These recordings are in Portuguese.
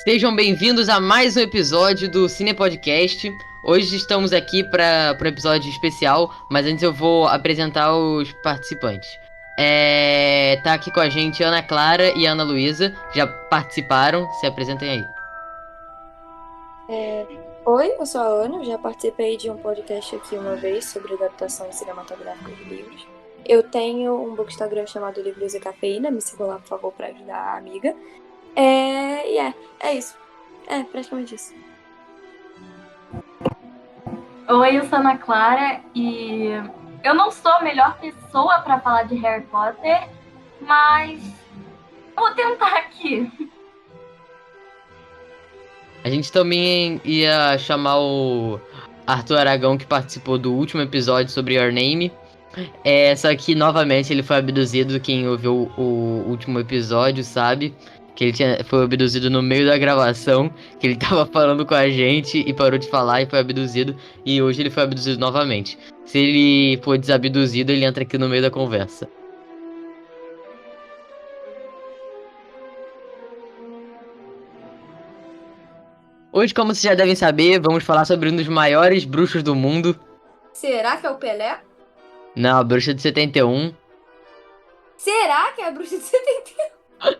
Sejam bem-vindos a mais um episódio do Cine Podcast. Hoje estamos aqui para um episódio especial, mas antes eu vou apresentar os participantes. Tá aqui com a gente Ana Clara e Ana Luísa, já participaram, se apresentem aí. Oi, eu sou a Ana, eu já participei de um podcast aqui uma vez sobre adaptações cinematográficas de livros. Eu tenho um book Instagram chamado Livros e Cafeína, me sigam lá, por favor, para ajudar a amiga. É isso. É, praticamente isso. Oi, eu sou a Ana Clara e eu não sou a melhor pessoa para falar de Harry Potter, mas vou tentar aqui. A gente também ia chamar o Arthur Aragão, que participou do último episódio sobre Your Name. Só que novamente ele foi abduzido. Quem ouviu o último episódio sabe que foi abduzido no meio da gravação, que ele tava falando com a gente e parou de falar e foi abduzido. E hoje ele foi abduzido novamente. Se ele for desabduzido, ele entra aqui no meio da conversa. Hoje, como vocês já devem saber, vamos falar sobre um dos maiores bruxos do mundo. Será que é o Pelé? Não, a bruxa de 71. Será que é a Bruxa de 71?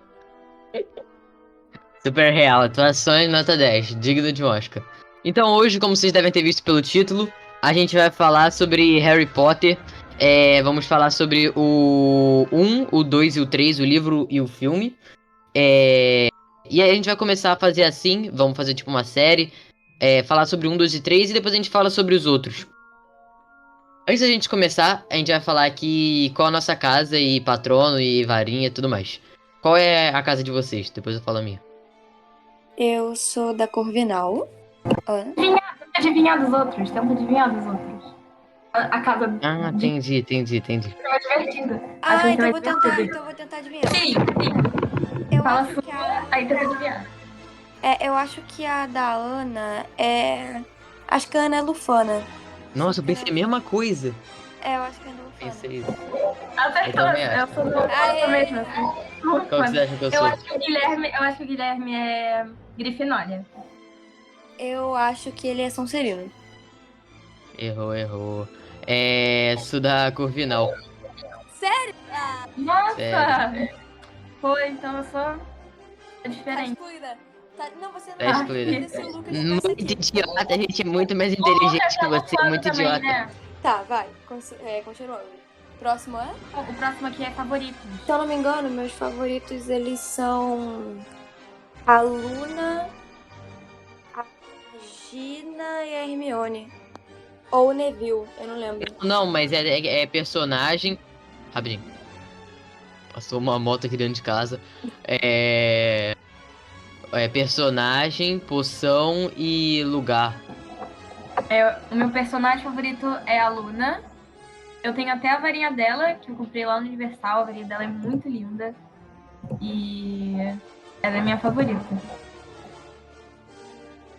Super real, atuações nota 10, digno de um Oscar. Então hoje, como vocês devem ter visto pelo título, a gente vai falar sobre Harry Potter. Vamos falar sobre o 1, o 2 e o 3, o livro e o filme. E aí a gente vai começar a fazer assim, vamos fazer tipo uma série, falar sobre 1, 2 e 3 e depois a gente fala sobre os outros. Antes da gente começar, a gente vai falar aqui qual a nossa casa e patrono e varinha e tudo mais. Qual é a casa de vocês? Depois eu falo a minha. Eu sou da Corvinal. Ana? Tenta adivinhar dos outros, tenta adivinhar dos outros. A casa Ah, de entendi. é mais divertida. Acho Ah, que então vai vou ser tentar, divertido. então vou tentar adivinhar. Sim, Eu fala acho sua, que a, aí tenta adivinhar. eu acho que a da Ana é. Acho que a Ana é Lufana. Só Nossa, eu porque pensei a ela. mesma coisa. Eu acho que a Ana é Lufana. Pensei isso. Eu Acertou, também acho. eu sou do mesmo, Aê! assim. Qual que vocês acham que eu Eu sou? acho que o Guilherme é Grifinória. Eu acho que ele é Sonserino. Errou. Sou da Corvinal. Sério? Sério. Nossa! Foi, então eu sou Tá diferente. excluída. Não, você Tá não é excluída. excluída se o Lucas estivesse Muito aqui. idiota, a gente é muito mais O Lucas inteligente que é você, lufano muito também, idiota. né? Tá, vai. Continuando. Próximo é? O próximo aqui é favorito. Se eu não me engano, meus favoritos eles são a Luna, a Gina e a Hermione. Ou o Neville, eu não lembro. Não, mas é personagem. Rapidinho. Passou uma moto aqui dentro de casa. É. É personagem, poção e lugar. O meu personagem favorito é a Luna. Eu tenho até a varinha dela, que eu comprei lá no Universal. A varinha dela é muito linda. E ela é minha favorita.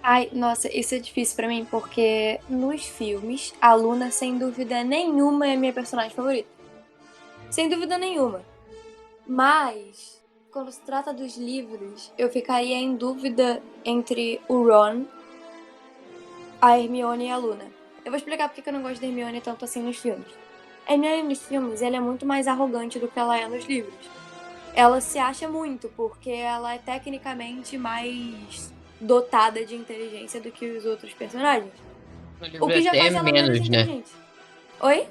Ai, nossa, isso é difícil pra mim, porque nos filmes, a Luna, sem dúvida nenhuma, é minha personagem favorita. Sem dúvida nenhuma. Mas, quando se trata dos livros, eu ficaria em dúvida entre o Ron, a Hermione e a Luna. Eu vou explicar porque eu não gosto da Hermione tanto assim nos filmes. A Hermione nos filmes, ela é muito mais arrogante do que ela é nos livros. Ela se acha muito, porque ela é tecnicamente mais dotada de inteligência do que os outros personagens. No O livro é que já até faz ela menos menos, né? inteligente. Oi?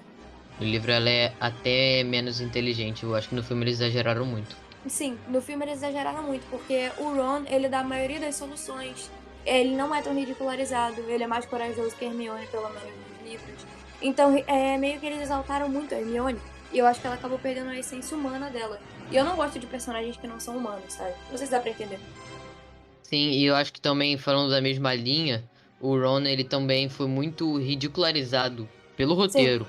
No livro ela é até menos inteligente. Eu acho que no filme eles exageraram muito. Sim, no filme eles exageraram muito, porque o Ron, ele dá a maioria das soluções. Ele não é tão ridicularizado, ele é mais corajoso que a Hermione, pelo menos nos livros. Então, meio que eles exaltaram muito a Hermione. E eu acho que ela acabou perdendo a essência humana dela. E eu não gosto de personagens que não são humanos, sabe? Não sei se dá pra entender. Sim, e eu acho que também, falando da mesma linha, o Ron, ele também foi muito ridicularizado pelo Sim, roteiro.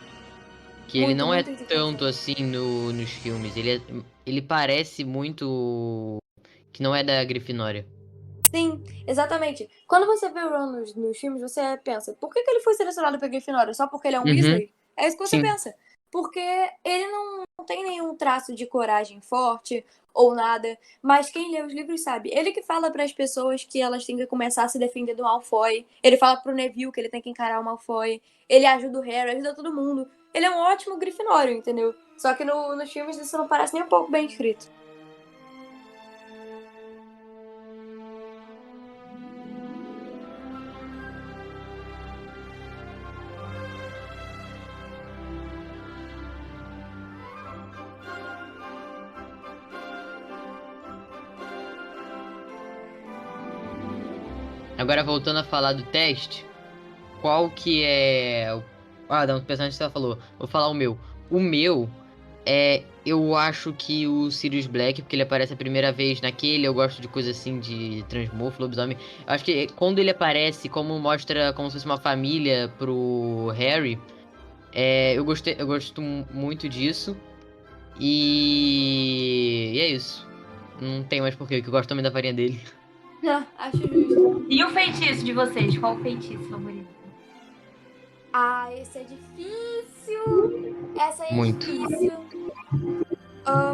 Que ele muito, não é muito tanto ridicularizado. assim nos filmes. Ele parece muito que não é da Grifinória. Sim, exatamente. Quando você vê o Ron nos filmes, você pensa, por que ele foi selecionado pra Grifinória? Só porque ele é um Uhum, Weasley? É isso que você sim. pensa. Porque ele não tem nenhum traço de coragem forte ou nada, mas quem lê os livros sabe. Ele que fala para as pessoas que elas têm que começar a se defender do Malfoy. Ele fala pro Neville que ele tem que encarar o Malfoy. Ele ajuda o Harry, ajuda todo mundo. Ele é um ótimo Grifinório, entendeu? Só que nos filmes isso não parece nem um pouco bem escrito. Agora voltando a falar do teste, qual que é. Ah, não, o personagem que você falou. Vou falar o meu. O meu é. Eu acho que o Sirius Black, porque ele aparece a primeira vez naquele, eu gosto de coisa assim de transmorfo, lobisomem. Eu acho que quando ele aparece, como mostra como se fosse uma família pro Harry, eu gosto muito disso. E é isso. Não tem mais porquê, que eu gosto também da varinha dele. Acho justo. E o feitiço de vocês? Qual o feitiço favorito? Esse é difícil. Essa aí é Muito. difícil.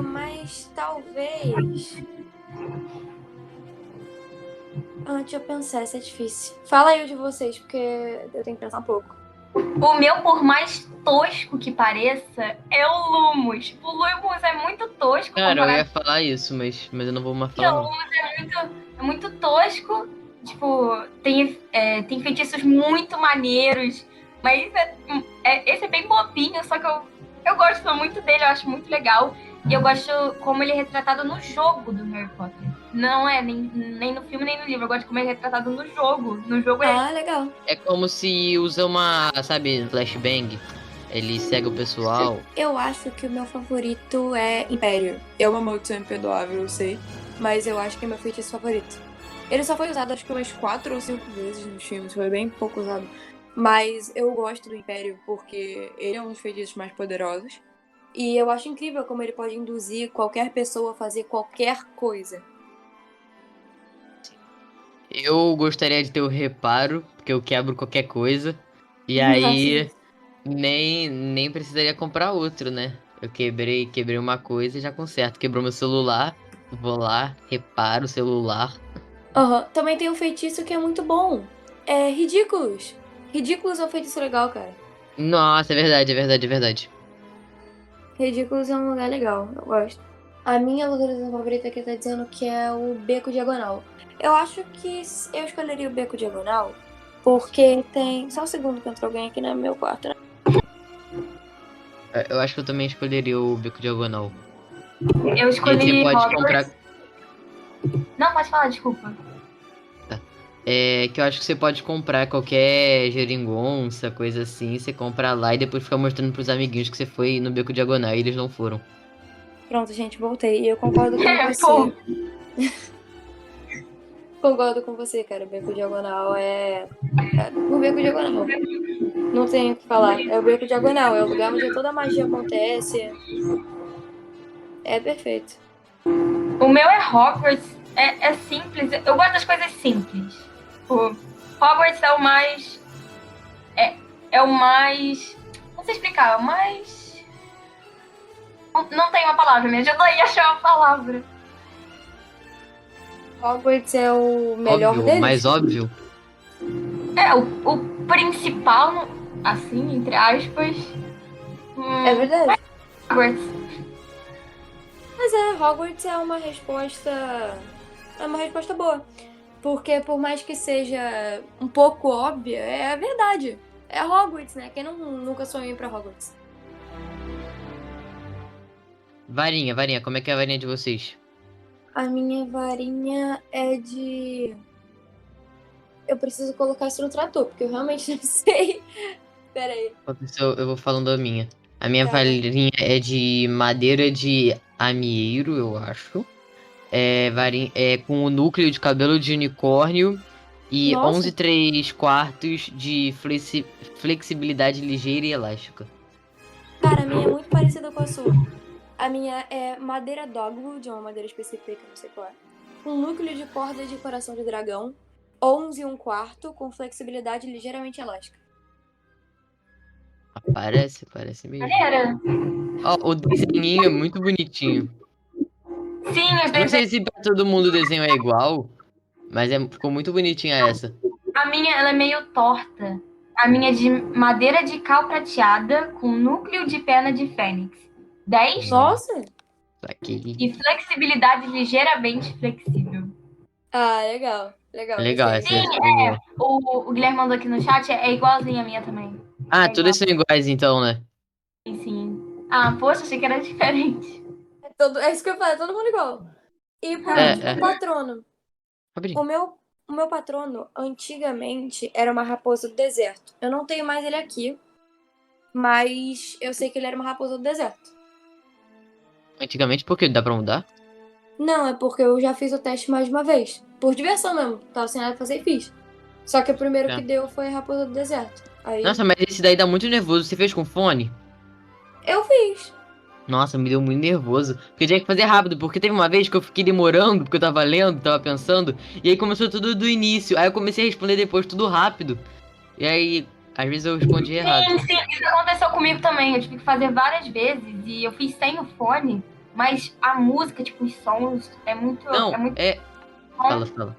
Mas talvez. Deixa eu pensar, essa é difícil. Fala aí o de vocês, porque eu tenho que pensar um pouco. O meu, por mais tosco que pareça, é o Lumos. O Lumos é muito tosco Cara, eu comparado ia falar isso, mas eu não vou mais com falar o não. Lumos. É muito tosco. Tipo, tem feitiços muito maneiros. Mas esse é bem bobinho, só que eu gosto muito dele, eu acho muito legal. E eu gosto como ele é retratado no jogo do Harry Potter. Não é nem no filme, nem no livro. Eu gosto como ele é retratado no jogo. No jogo Legal. É como se usa uma, sabe, flashbang. Ele cega o pessoal. Eu acho que o meu favorito é Império. É uma maldição imperdoável, eu sei. Mas eu acho que é meu feitiço favorito. Ele só foi usado acho que umas 4 ou 5 vezes nos filmes, foi bem pouco usado. Mas eu gosto do Império porque ele é um dos feitiços mais poderosos. E eu acho incrível como ele pode induzir qualquer pessoa a fazer qualquer coisa. Eu gostaria de ter o reparo, porque eu quebro qualquer coisa. E Acho aí justo. nem precisaria comprar outro, né? Eu quebrei uma coisa e já conserto. Quebrou meu celular, vou lá, reparo o celular. Também tem um feitiço que é muito bom. É Ridículos. Ridículos é um feitiço legal, cara. Nossa, é verdade, é verdade, é verdade. Ridículos é um lugar legal, eu gosto. A minha localização favorita aqui tá dizendo que é o Beco Diagonal. Eu acho que eu escolheria o Beco Diagonal porque tem. Só um segundo que entrou alguém aqui no meu quarto, né? Eu acho que eu também escolheria o Beco Diagonal. eu E aí você escolhi pode Hogwarts. comprar. Não, pode falar, desculpa. É que eu acho que você pode comprar qualquer geringonça, coisa assim. Você compra lá e depois fica mostrando pros amiguinhos que você foi no Beco Diagonal e eles não foram. Pronto, gente, voltei. E eu concordo com Pô, você. Concordo com você, cara. O Beco Diagonal é o Beco Diagonal. Não tenho o que falar. É o Beco Diagonal. É o lugar onde toda a magia acontece. É perfeito. o meu é Hogwarts. É simples. Eu gosto das coisas simples. Tipo, Hogwarts é o mais. É o mais. Não sei explicar, é o mais. Não tem uma palavra, me ajuda aí a achar uma palavra. Hogwarts é o melhor Óbvio, mais deles? óbvio. O principal, assim, entre aspas. É verdade. Hogwarts. Mas Hogwarts é uma resposta. É uma resposta boa. Porque por mais que seja um pouco óbvia, é a verdade. É Hogwarts, né? Quem nunca sonhou em ir pra Hogwarts? Varinha, como é que é a varinha de vocês? A minha varinha é de. Eu preciso colocar isso no trator, porque eu realmente não sei. Pera aí. Enquanto isso, eu vou falando a minha. A minha Tá. varinha é de madeira de amieiro, eu acho. É com o núcleo de cabelo de unicórnio e Nossa, 11 3 quartos de flexibilidade ligeira e elástica. cara, a minha é muito parecida com a sua. A minha é madeira dogwood, é uma madeira específica que eu não sei qual é. Um núcleo de corda de coração de dragão, 11 e um quarto, com flexibilidade ligeiramente elástica. Parece mesmo. Maneira. Ó, o desenhinho é muito bonitinho. Sim, o Não sei desenho. se pra todo mundo o desenho é igual, mas ficou muito bonitinha essa. A minha, ela é meio torta. A minha é de madeira de cal prateada com núcleo de pena de fênix. 10 Nossa! Aqui. e flexibilidade ligeiramente flexível. Ah, legal. É Legal, legal, gostei. essa ficou boa. O Guilherme mandou aqui no chat, é igualzinha a minha também. Ah, É igual, todas são iguais então, né? sim. Ah, poxa, achei que era diferente. É isso que eu falei, é todo mundo igual. E por É, último, é. patrono. O Rapidinho. meu, o meu patrono, antigamente, era uma raposa do deserto. Eu não tenho mais ele aqui, mas eu sei que ele era uma raposa do deserto. Antigamente, por que dá pra mudar? Não, é porque eu já fiz o teste mais de uma vez. Por diversão mesmo. Tava sem nada pra fazer e fiz. Só que o primeiro que É. deu foi a raposa do deserto. Aí, Nossa, mas esse daí dá muito nervoso. Você fez com fone? eu fiz. Nossa, me deu muito nervoso. Porque tinha que fazer rápido, porque teve uma vez que eu fiquei demorando, porque eu tava lendo, tava pensando, e aí começou tudo do início. Aí eu comecei a responder depois tudo rápido. E aí, às vezes eu respondi errado. Sim, sim, isso aconteceu comigo também. Eu tive que fazer várias vezes e eu fiz sem o fone, mas a música, tipo, os sons, é Não, muito é. bom. Fala.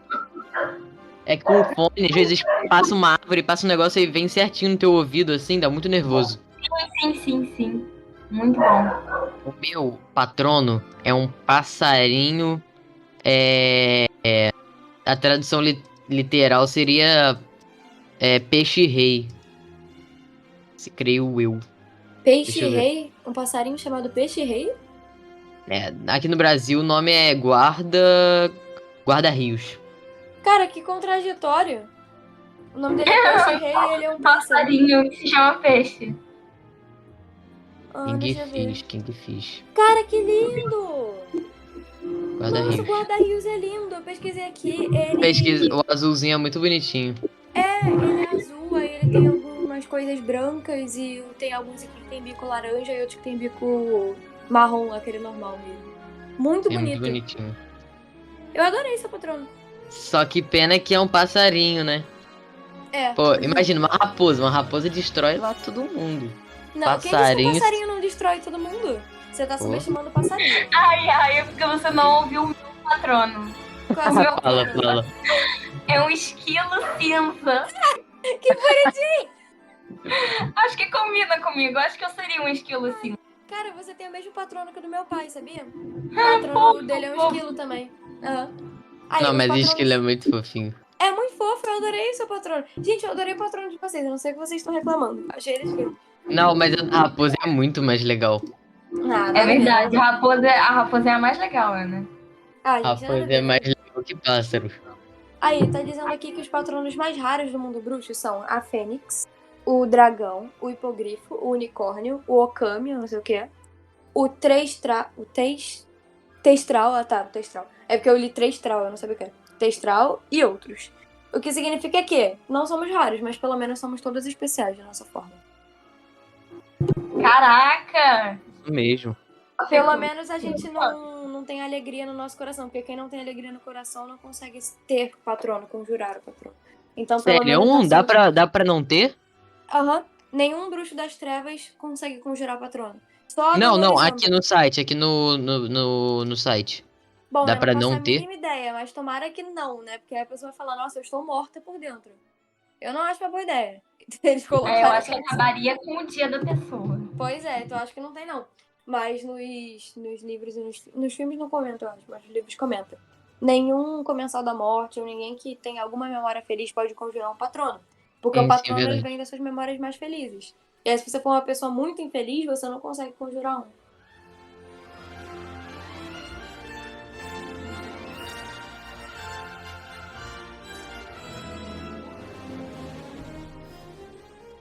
É que com o fone, às vezes passa uma árvore, passa um negócio e vem certinho no teu ouvido, assim, dá muito nervoso. Sim. Muito bom. O meu patrono é um passarinho. A tradução literal seria peixe-rei. Se creio eu. Deixa eu ver. Peixe-rei? Um passarinho chamado peixe-rei? Aqui no Brasil o nome é Guarda-rios. Cara, que contraditório. O nome dele é peixe-rei e ele é um pássaro. Passarinho que se chama peixe. Ah, deixa eu ver. Kingfish. Cara, que lindo! Nossa, o Guarda-rios. guarda-rios é lindo. Eu pesquisei aqui. Pesquisa, Ele o azulzinho é muito bonitinho. ele é azul, aí ele tem algumas coisas brancas e tem alguns aqui que tem bico laranja e outros que tem bico marrom, aquele normal mesmo. Muito É muito bonito. bonitinho. Eu adorei seu patrono. Só que pena que é um passarinho, né? É. Pô, imagina uma raposa. Uma raposa destrói lá todo mundo. Não, quem disse que o Passarinhos. passarinho não destrói todo mundo? Você tá Pô. subestimando o passarinho. Ai, é porque você não ouviu o meu patrono. Qual é o seu Fala, patrono? fala. É um esquilo cinza. Que bonitinho! Acho que combina comigo. Acho que eu seria um esquilo cinza. Cara, você tem o mesmo patrono que o do meu pai, sabia? O patrono dele é um esquilo também. Aham. Aí, Não, os mas patronos... esquilo é muito fofinho. É muito fofo, eu adorei o seu patrono. Gente, eu adorei o patrono de vocês, eu não sei o que vocês estão reclamando. Achei ele esquilo. Não, mas a raposa é muito mais legal. Ah, É verdade. A raposa é a mais legal, né? Ah, A gente, nada a raposa é ver, mais né? legal que pássaro. Aí, tá dizendo aqui que os patronos mais raros do mundo bruxo são a fênix, o dragão, o hipogrifo, o unicórnio, o okami, eu não sei o que é, o testral, ah tá, o testral. É porque eu li testral, eu não sabia o que era. Testral e outros. O que significa que não somos raros, mas pelo menos somos todos especiais de nossa forma. Caraca! Isso mesmo. Pelo menos a gente não tem alegria no nosso coração, porque quem não tem alegria no coração não consegue ter patrono, conjurar o patrono. Então, pelo Sério, menos nós somos... dá pra não ter? Aham. Nenhum bruxo das trevas consegue conjurar patrono. Só a Não, Dolores aqui Umbridge. no site, no site. Bom, Dá eu não pra faço não a ter? mínima ideia, mas tomara que não, né? Porque aí a pessoa vai falar, nossa, eu estou morta por dentro. Eu não acho uma boa ideia. Eles Eu colocaram acho que essa opção. acabaria com o dia da pessoa. Pois é, então eu acho que não tem não. Mas nos livros e nos filmes não comenta, eu acho, mas nos livros comenta. Nenhum comensal da morte ou ninguém que tenha alguma memória feliz pode conjurar um patrono. Porque o Sim, é patrono ele verdade. vem dessas memórias mais felizes. E aí, se você for uma pessoa muito infeliz, você não consegue conjurar um.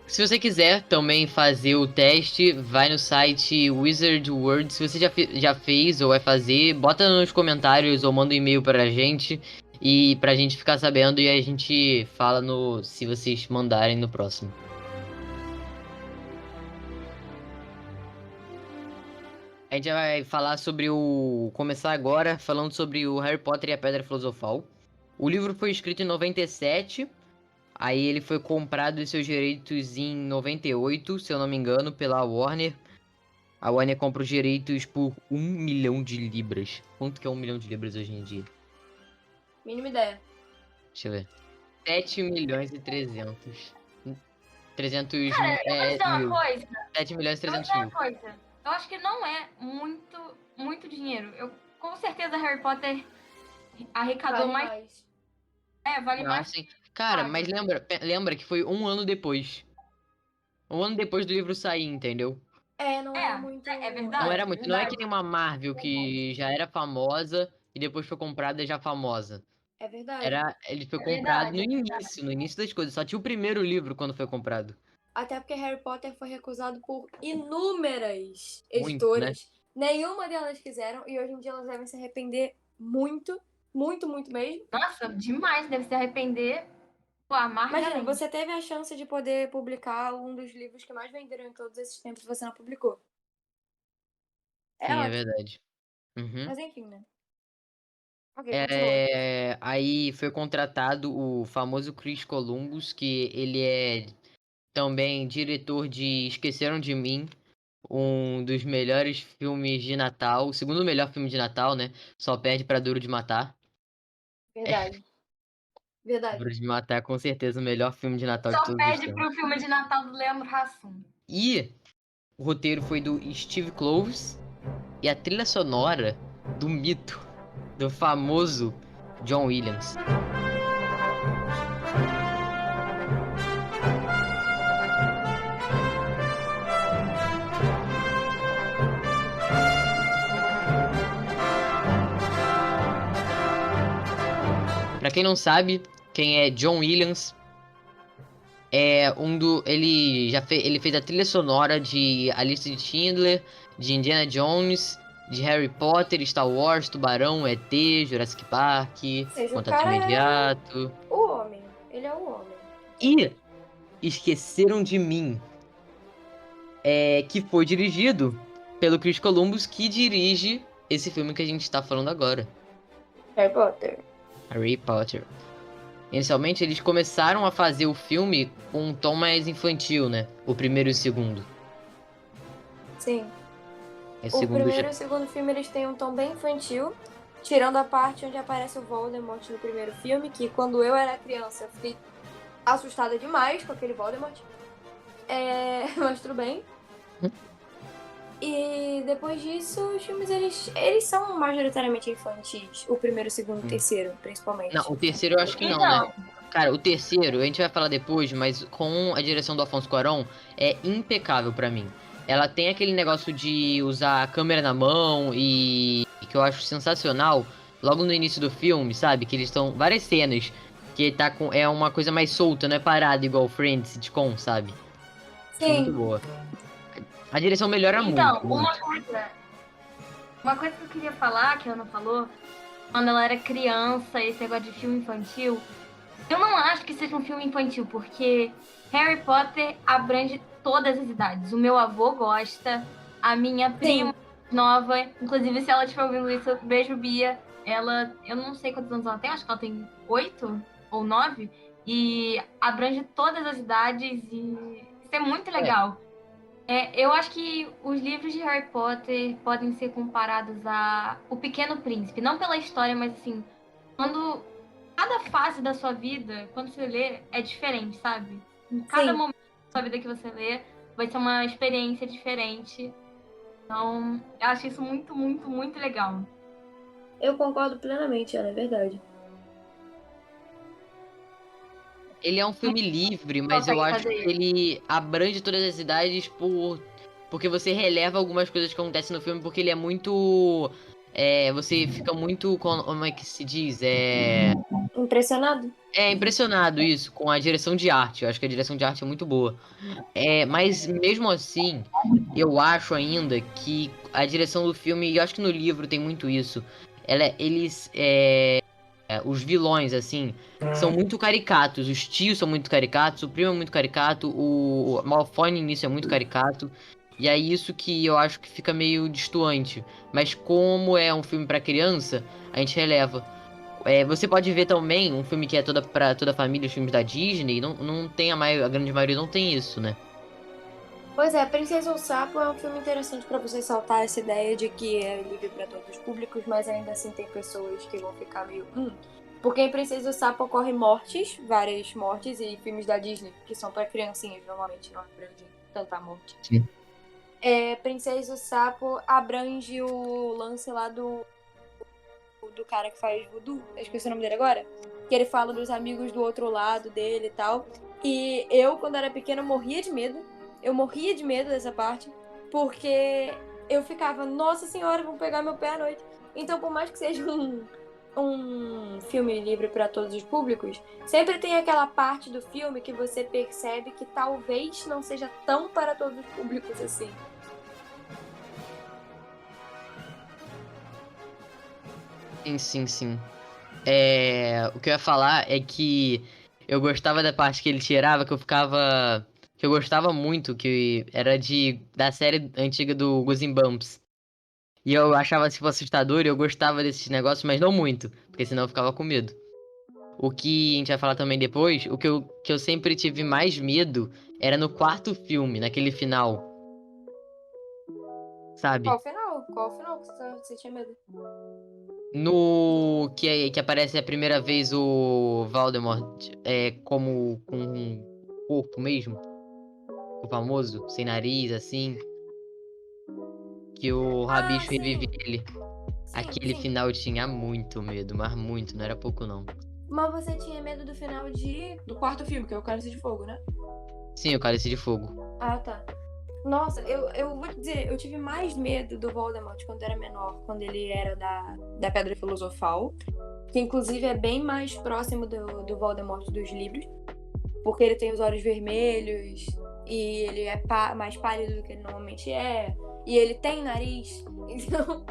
Se você quiser também fazer o teste, vai no site Wizard World. Se você já fez ou vai fazer, bota nos comentários ou manda um e-mail pra gente. E pra gente ficar sabendo e a gente fala no se vocês mandarem no próximo. A gente vai falar sobre o... Começar agora falando sobre o Harry Potter e a Pedra Filosofal. O livro foi escrito em 97. Aí ele foi comprado os seus direitos em 98, se eu não me engano, pela Warner. A Warner compra os direitos por 1 milhão de libras. Quanto que é 1 milhão de libras hoje em dia? Mínima ideia. Deixa eu ver. 7 milhões e 300. 300 Eu vou dizer uma mil. coisa. 7 milhões e Eu vou 300 dizer uma mil. coisa. Eu acho que não é muito dinheiro. Com certeza Harry Potter arrecadou Vale mais. mais. Vale Ah, mais. sim. Cara, Sabe? mas lembra que foi um ano depois. Um ano depois do livro sair, entendeu? Não era muito. É Não verdade. era muito. Não é que nem uma Marvel que já era famosa e depois foi comprada já famosa. É verdade. Ele foi É comprado verdade, é no início das coisas. Só tinha o primeiro livro quando foi comprado. Até porque Harry Potter foi recusado por inúmeras Muito, né? editoras. Nenhuma delas quiseram e hoje em dia elas devem se arrepender muito, muito, muito mesmo. Nossa, demais. Deve se arrepender. Pô, Imagina, amargamente. você teve a chance de poder publicar um dos livros que mais venderam em todos esses tempos e você não publicou. É Sim, é ótimo. verdade. Uhum. Mas enfim, né? Ok, continua. Aí foi contratado o famoso Chris Columbus, que ele é também diretor de Esqueceram de Mim, um dos melhores filmes de Natal, o segundo melhor filme de Natal, né? Só perde pra Duro de Matar. Verdade. Verdade. Duro de Matar é com certeza o melhor filme de Natal de Só todos os pede tempos. pro filme de Natal do Leandro Hassum. E o roteiro foi do Steve Kloves e a trilha sonora do mito, do famoso John Williams. Pra quem não sabe, quem é John Williams ele fez a trilha sonora de A Lista de Schindler, de Indiana Jones, de Harry Potter, Star Wars, Tubarão, ET, Jurassic Park, Ou seja, o Contato cara é Imediato. o homem. Ele é o homem. E Esqueceram de Mim, que foi dirigido pelo Chris Columbus, que dirige esse filme que a gente tá falando agora, Harry Potter. Harry Potter. Inicialmente, eles começaram a fazer o filme com um tom mais infantil, né? O primeiro e o segundo. Sim. O O segundo primeiro e o segundo filme eles têm um tom bem infantil, tirando a parte onde aparece o Voldemort no primeiro filme, que quando eu era criança eu fiquei assustada demais com aquele Voldemort. Mas tudo bem. E depois disso, os filmes eles são majoritariamente infantis. O primeiro, o segundo e o terceiro, principalmente. Não, o terceiro eu acho que não, né? Cara, o terceiro, a gente vai falar depois, mas com a direção do Afonso Cuarón, é impecável pra mim. Ela tem aquele negócio de usar a câmera na mão e que eu acho sensacional. Logo no início do filme, sabe? Que eles estão várias cenas que tá com é uma coisa mais solta, não é parada igual Friends, sitcom, sabe? Acho muito Sim, boa. A direção melhora Então, muito, muito. uma coisa que eu queria falar, que a Ana falou, quando ela era criança, esse negócio de filme infantil, eu não acho que seja um filme infantil, porque Harry Potter abrange todas as idades. O meu avô gosta, a minha prima nova, inclusive se ela estiver ouvindo isso, beijo Bia. Eu não sei quantos anos ela tem, acho que ela tem 8 ou 9, e abrange todas as idades, e isso é muito legal. Eu acho que os livros de Harry Potter podem ser comparados a O Pequeno Príncipe, não pela história, mas assim, quando cada fase da sua vida, quando você lê, é diferente, sabe? Em cada sim. momento da sua vida que você lê, vai ser uma experiência diferente. Então, eu acho isso muito, muito, muito legal. Eu concordo plenamente, Ana, é verdade. Ele é um filme livre, mas eu Consegue acho fazer que ele abrange todas as idades porque você releva algumas coisas que acontecem no filme, porque ele é muito. Você fica muito. Como é que se diz? Impressionado? É impressionado isso, com a direção de arte. Eu acho que a direção de arte é muito boa. Mas mesmo assim, eu acho ainda que a direção do filme, e eu acho que no livro tem muito isso. Os vilões, assim, são muito caricatos. Os tios são muito caricatos, o primo é muito caricato, o Malfoy no início é muito caricato. E é isso que eu acho que fica meio destoante. Mas como é um filme pra criança, a gente releva. Você pode ver também um filme que é pra toda a família, os filmes da Disney, não tem a grande maioria não tem isso, né? Pois é, Princesa e o Sapo é um filme interessante pra você saltar essa ideia de que é livre pra todos os públicos, mas ainda assim tem pessoas que vão ficar meio. Porque em Princesa e o Sapo ocorrem mortes, várias mortes, e filmes da Disney, que são pra criancinhas, normalmente não abrangem tanta morte. Sim. Princesa e o Sapo abrange o lance lá do cara que faz voodoo, eu esqueci o nome dele agora, que ele fala dos amigos do outro lado dele e tal. E eu, quando era pequena, morria de medo. Eu morria de medo dessa parte, porque eu ficava, nossa senhora, vão pegar meu pé à noite. Então, por mais que seja um filme livre para todos os públicos, sempre tem aquela parte do filme que você percebe que talvez não seja tão para todos os públicos assim. Sim. O que eu ia falar é que eu gostava da parte que ele tirava, que eu gostava muito, que era da série antiga do Goosebumps. E eu achava tipo assustador e eu gostava desses negócios, mas não muito, porque senão eu ficava com medo. O que a gente vai falar também depois, que eu sempre tive mais medo era no quarto filme, naquele final, sabe? Qual o final? Qual o final que você tinha medo? No que aparece a primeira vez o Voldemort como com um corpo mesmo, o famoso, sem nariz, assim, que o Rabicho revive Sim. ele. Aquele Sim. final eu tinha muito medo, mas muito, não era pouco não. Mas você tinha medo do final do quarto filme, que é o Cálice de Fogo, né? Sim, o Cálice de Fogo. Ah, tá. Nossa, eu vou te dizer, eu tive mais medo do Voldemort quando era menor, quando ele era da Pedra Filosofal, que inclusive é bem mais próximo do Voldemort dos livros, porque ele tem os olhos vermelhos e ele é mais pálido do que ele normalmente é, e ele tem nariz, então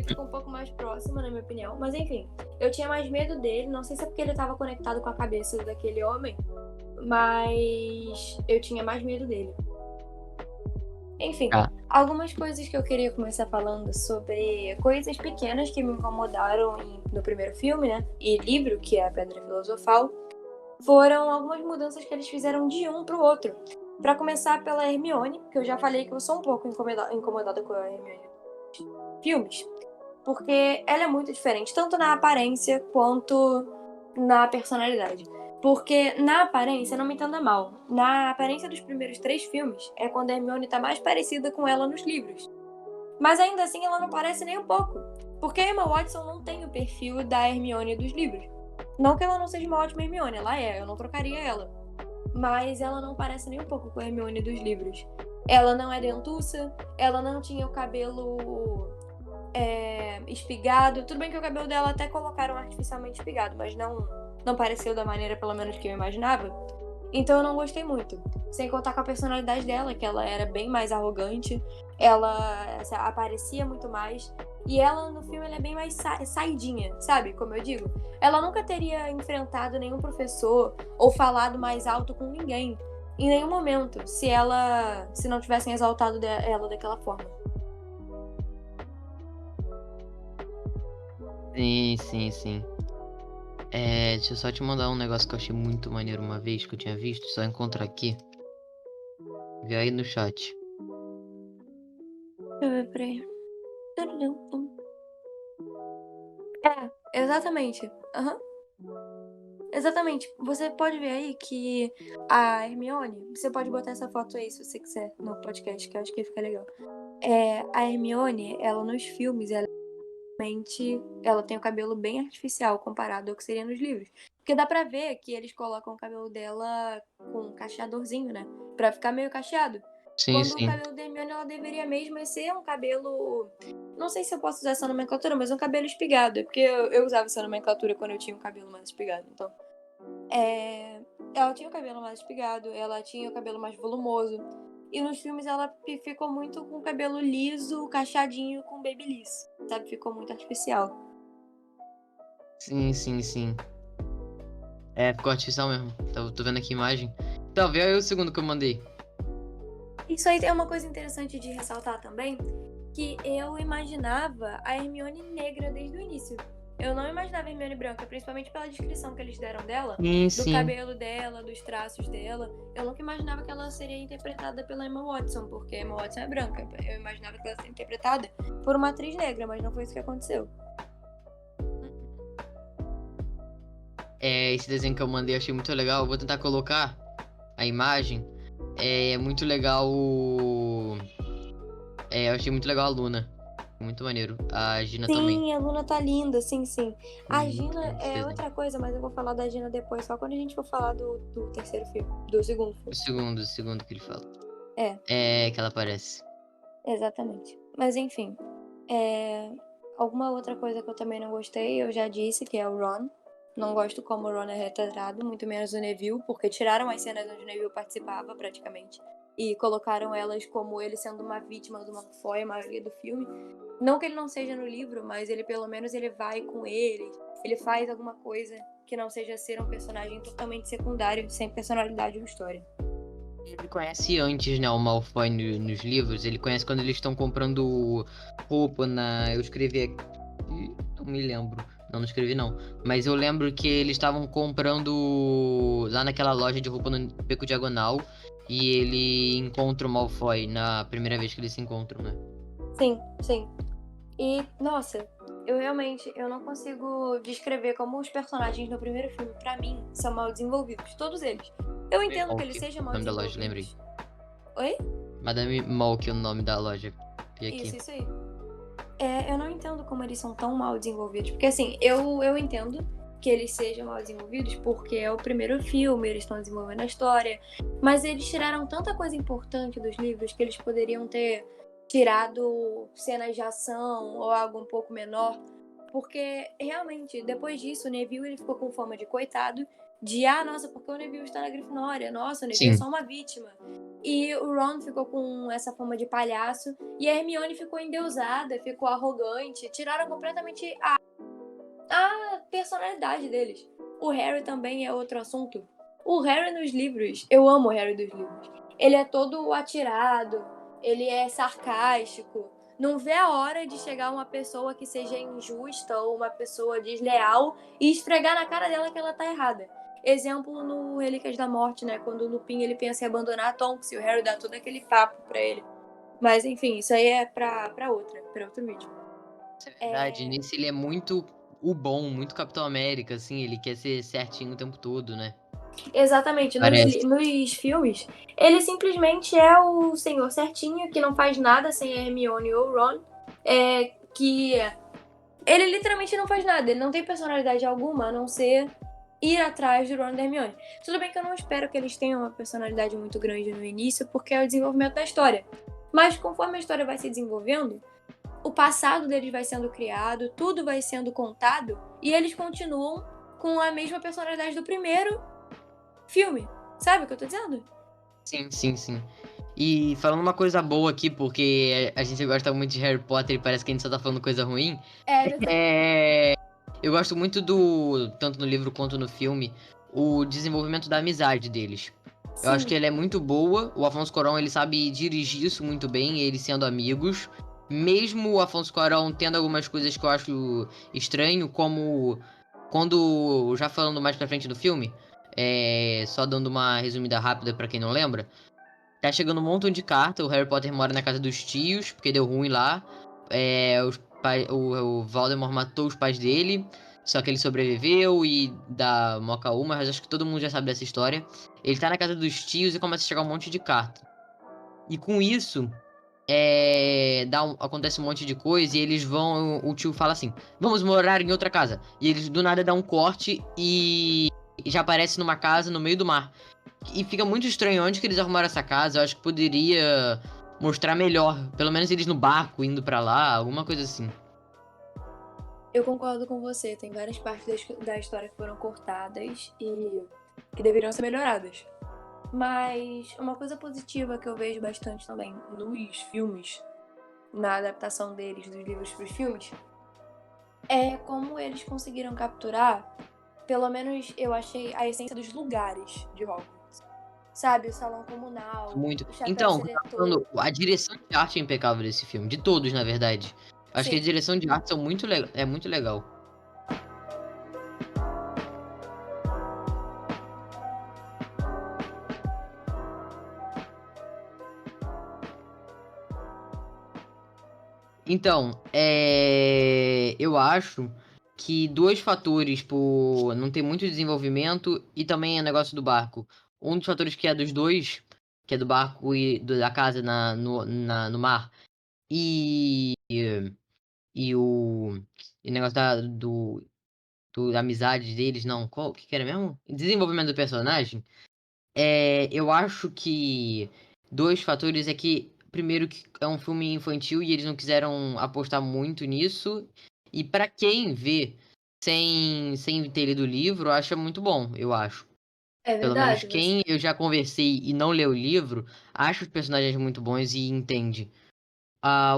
fica um pouco mais próximo, na minha opinião. Mas enfim, eu tinha mais medo dele, não sei se é porque ele estava conectado com a cabeça daquele homem, mas eu tinha mais medo dele. Enfim, algumas coisas que eu queria começar falando sobre coisas pequenas que me incomodaram no primeiro filme, né? E livro, que é a Pedra Filosofal, foram algumas mudanças que eles fizeram de um pro outro. Pra começar pela Hermione, que eu já falei que eu sou um pouco incomodada com a Hermione dos filmes, porque ela é muito diferente, tanto na aparência quanto na personalidade. Porque na aparência, não me entenda mal, na aparência dos primeiros 3 filmes é quando a Hermione tá mais parecida com ela nos livros. Mas ainda assim ela não parece nem um pouco. Porque a Emma Watson não tem o perfil da Hermione dos livros. Não que ela não seja uma ótima Hermione, ela é, eu não trocaria ela. Mas ela não parece nem um pouco com a Hermione dos livros. Ela não é dentuça, ela não tinha o cabelo espigado. Tudo bem que o cabelo dela até colocaram artificialmente espigado, mas não pareceu da maneira, pelo menos, que eu imaginava. Então eu não gostei muito. Sem contar com a personalidade dela, que ela era bem mais arrogante. Ela aparecia muito mais. E ela, no filme, ela é bem mais saidinha, sabe? Como eu digo. Ela nunca teria enfrentado nenhum professor ou falado mais alto com ninguém. Em nenhum momento. Se não tivessem exaltado ela daquela forma. Sim. Deixa eu só te mandar um negócio que eu achei muito maneiro uma vez, que eu tinha visto, só encontrar aqui. Vê aí no chat. Deixa eu ver por aí. Exatamente. Exatamente. Você pode ver aí que a Hermione... Você pode botar essa foto aí, se você quiser, no podcast, que eu acho que fica legal. A Hermione, ela nos filmes, ela tem o cabelo bem artificial comparado ao que seria nos livros. Porque dá pra ver que eles colocam o cabelo dela com um cacheadorzinho, né? Pra ficar meio cacheado. Quando o cabelo da Hermione, ela deveria mesmo ser um cabelo... Não sei se eu posso usar essa nomenclatura, mas um cabelo espigado. É porque eu usava essa nomenclatura quando eu tinha um cabelo mais espigado. Então, ela tinha o cabelo mais espigado, ela tinha o cabelo mais volumoso. E nos filmes ela ficou muito com o cabelo liso, cacheadinho, com babyliss, sabe? Ficou muito artificial. Sim. Ficou artificial mesmo. Tô vendo aqui a imagem. Então, vê aí o segundo que eu mandei. Isso aí é uma coisa interessante de ressaltar também, que eu imaginava a Hermione negra desde o início. Eu não imaginava a Hermione branca, principalmente pela descrição que eles deram dela, Sim, do sim. cabelo dela, dos traços dela. Eu nunca imaginava que ela seria interpretada pela Emma Watson, porque a Emma Watson é branca. Eu imaginava que ela seria interpretada por uma atriz negra, mas não foi isso que aconteceu. Esse desenho que eu mandei eu achei muito legal. Eu vou tentar colocar a imagem. É muito legal eu achei muito legal a Luna. Muito maneiro. A Gina também. Sim, a Luna tá linda, sim, sim. A Muito Gina lindo esse é desenho. outra coisa, mas eu vou falar da Gina depois, só quando a gente for falar do terceiro filme, do segundo O filme. segundo que ele fala. É. É que ela aparece. Exatamente. Mas enfim, alguma outra coisa que eu também não gostei, eu já disse, que é o Ron. Não gosto como o Ron é retratado, muito menos o Neville, porque tiraram as cenas onde o Neville participava, praticamente, e colocaram elas como ele sendo uma vítima do Malfoy, a maioria do filme. Não que ele não seja no livro, mas ele pelo menos ele vai com ele faz alguma coisa que não seja ser um personagem totalmente secundário, sem personalidade ou história. Ele conhece antes, né, o Malfoy nos livros. Ele conhece quando eles estão comprando roupa na... Eu escrevi aqui... Não me lembro. Não escrevi não. Mas eu lembro que eles estavam comprando lá naquela loja de roupa no Beco Diagonal. E ele encontra o Malfoy na primeira vez que eles se encontram, né? Sim, sim. E, nossa, eu não consigo descrever como os personagens no primeiro filme, pra mim, são mal desenvolvidos. Todos eles. Eu entendo que eles Malk, sejam o mal nome da desenvolvidos. loja, lembrei. Oi? Madame Malk é o nome da loja. Vi aqui. Isso aí. Eu não entendo como eles são tão mal desenvolvidos. Porque, assim, eu entendo que eles sejam mal desenvolvidos porque é o primeiro filme, eles estão desenvolvendo a história. Mas eles tiraram tanta coisa importante dos livros que eles poderiam ter tirado cenas de ação ou algo um pouco menor. Porque, realmente, depois disso, o Neville ele ficou com fama de coitado. Nossa, porque o Neville está na Grifinória? Nossa, o Neville é Sim. só uma vítima. E o Ron ficou com essa fama de palhaço. E a Hermione ficou endeusada, ficou arrogante. Tiraram completamente a personalidade deles. O Harry também é outro assunto. O Harry nos livros, eu amo o Harry dos livros. Ele é todo atirado, ele é sarcástico. Não vê a hora de chegar uma pessoa que seja injusta ou uma pessoa desleal e esfregar na cara dela que ela tá errada. Exemplo no Relíquias da Morte, né? Quando o Lupin ele pensa em abandonar a Tonks e o Harry dá todo aquele papo pra ele. Mas enfim, isso aí é pra outro vídeo. Isso é verdade. Nesse ele é muito o bom, muito Capitão América, assim. Ele quer ser certinho o tempo todo, né? Exatamente, Parece. nos filmes, ele simplesmente é o senhor certinho, que não faz nada sem a Hermione ou o Ron, que ele literalmente não faz nada, ele não tem personalidade alguma, a não ser ir atrás do Ron e da Hermione. Tudo bem que eu não espero que eles tenham uma personalidade muito grande no início, porque é o desenvolvimento da história. Mas conforme a história vai se desenvolvendo, o passado deles vai sendo criado, tudo vai sendo contado, e eles continuam com a mesma personalidade do primeiro filme. Sabe o que eu tô dizendo? Sim, sim, sim. E falando uma coisa boa aqui, porque a gente gosta muito de Harry Potter e parece que a gente só tá falando coisa ruim. É. Eu gosto muito tanto no livro quanto no filme, o desenvolvimento da amizade deles. Eu acho que ele é muito boa. O Afonso Cuarón, ele sabe dirigir isso muito bem, eles sendo amigos. Mesmo o Afonso Cuarón tendo algumas coisas que eu acho estranho, como quando, já falando mais pra frente do filme, só dando uma resumida rápida pra quem não lembra, tá chegando um montão de carta. O Harry Potter mora na casa dos tios, porque deu ruim lá. O Voldemort matou os pais dele, só que ele sobreviveu e dá moca uma, mas acho que todo mundo já sabe dessa história. Ele tá na casa dos tios e começa a chegar um monte de carta. E com isso, acontece um monte de coisa e eles vão. O tio fala assim: vamos morar em outra casa. E eles do nada dão um corte e já aparece numa casa no meio do mar. E fica muito estranho onde que eles arrumaram essa casa. Eu acho que poderia mostrar melhor. Pelo menos eles no barco indo pra lá, alguma coisa assim. Eu concordo com você, tem várias partes da história que foram cortadas e que deveriam ser melhoradas. Mas uma coisa positiva que eu vejo bastante também nos filmes, na adaptação deles dos livros para os filmes, é como eles conseguiram capturar, pelo menos eu achei, a essência dos lugares de Hogwarts. Sabe, o salão comunal, Muito. o chapéu Então, seletor. a direção de arte é impecável desse filme. De todos, na verdade. Acho que a Sim. direção de arte é muito legal. Então, eu acho que dois fatores por não ter muito desenvolvimento e também o negócio do barco. Um dos fatores que é dos dois, que é do barco e da casa no mar, e, e o negócio da amizade deles, não, qual, o que era mesmo? Desenvolvimento do personagem. Eu acho que dois fatores é que, primeiro, que é um filme infantil e eles não quiseram apostar muito nisso. E pra quem vê sem ter lido o livro, acha muito bom, eu acho. É Pelo menos verdade, você. quem eu já conversei e não leu o livro, acha os personagens muito bons e entende.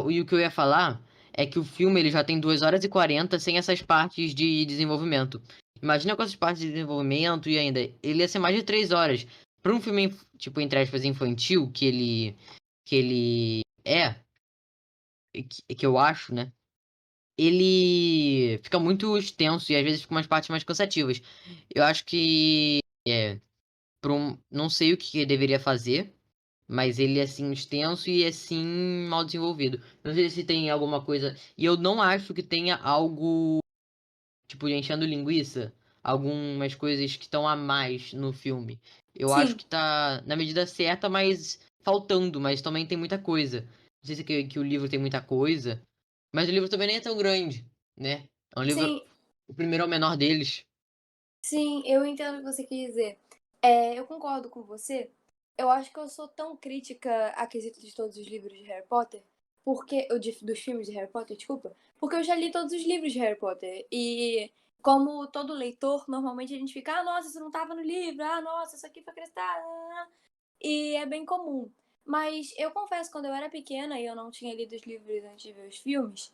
E o que eu ia falar é que o filme ele já tem 2 horas e 40 sem essas partes de desenvolvimento. Imagina com essas partes de desenvolvimento e ainda, ele ia ser mais de 3 horas. Para um filme, tipo, entre aspas, infantil, que ele é, que eu acho, né? Ele fica muito extenso e às vezes fica umas partes mais cansativas. Eu acho que, não sei o que ele deveria fazer. Mas ele é assim extenso e assim mal desenvolvido. Não sei se tem alguma coisa. E eu não acho que tenha algo, tipo, enchendo linguiça. Algumas coisas que estão a mais no filme. Eu acho Sim, que tá na medida certa, mas faltando. Mas também tem muita coisa. Não sei se é que o livro tem muita coisa. Mas o livro também nem é tão grande, né? É um livro. sim, O primeiro é o menor deles. sim, eu entendo o que você quis dizer. Eu concordo com você. Eu acho que eu sou tão crítica a quesito de todos os livros de Harry Potter, dos filmes de Harry Potter, desculpa, porque eu já li todos os livros de Harry Potter. E como todo leitor, normalmente a gente fica, ah, nossa, isso não estava no livro, ah, nossa, isso aqui foi acrescentado. E é bem comum. Mas eu confesso, quando eu era pequena e eu não tinha lido os livros antes de ver os filmes,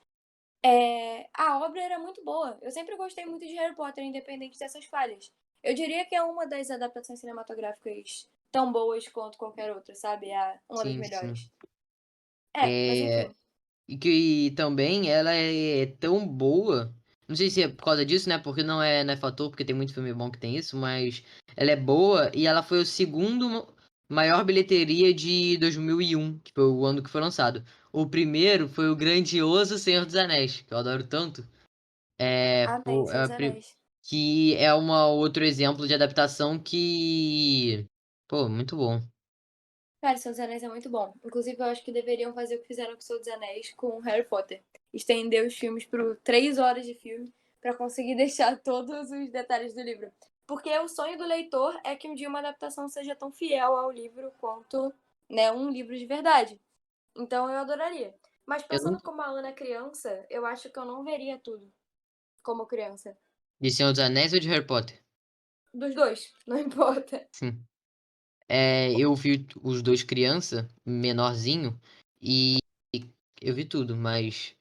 a obra era muito boa. Eu sempre gostei muito de Harry Potter, independente dessas falhas. Eu diria que é uma das adaptações cinematográficas tão boas quanto qualquer outra, sabe? É uma das Sim, sim. melhores. Mas É, enfim. E que também ela é tão boa. Não sei se é por causa disso, né? Porque não é fator, porque tem muito filme bom que tem isso, mas ela é boa e ela foi o segundo maior bilheteria de 2001, que foi o ano que foi lançado. O primeiro foi o grandioso Senhor dos Anéis, que eu adoro tanto. Amém, Seus Anéis. Que é outro exemplo de adaptação que. Pô, muito bom. Cara, Senhor dos Anéis é muito bom. Inclusive, eu acho que deveriam fazer o que fizeram com Senhor dos Anéis com Harry Potter. Estender os filmes por 3 horas de filme pra conseguir deixar todos os detalhes do livro. Porque o sonho do leitor é que um dia uma adaptação seja tão fiel ao livro quanto, né, um livro de verdade. Então eu adoraria. Mas Eu pensando nunca. como a Ana criança, eu acho que eu não veria tudo como criança. De Senhor dos Anéis ou de Harry Potter? Dos dois, não importa. Sim. Eu vi os dois criança, menorzinho, e eu vi tudo, mas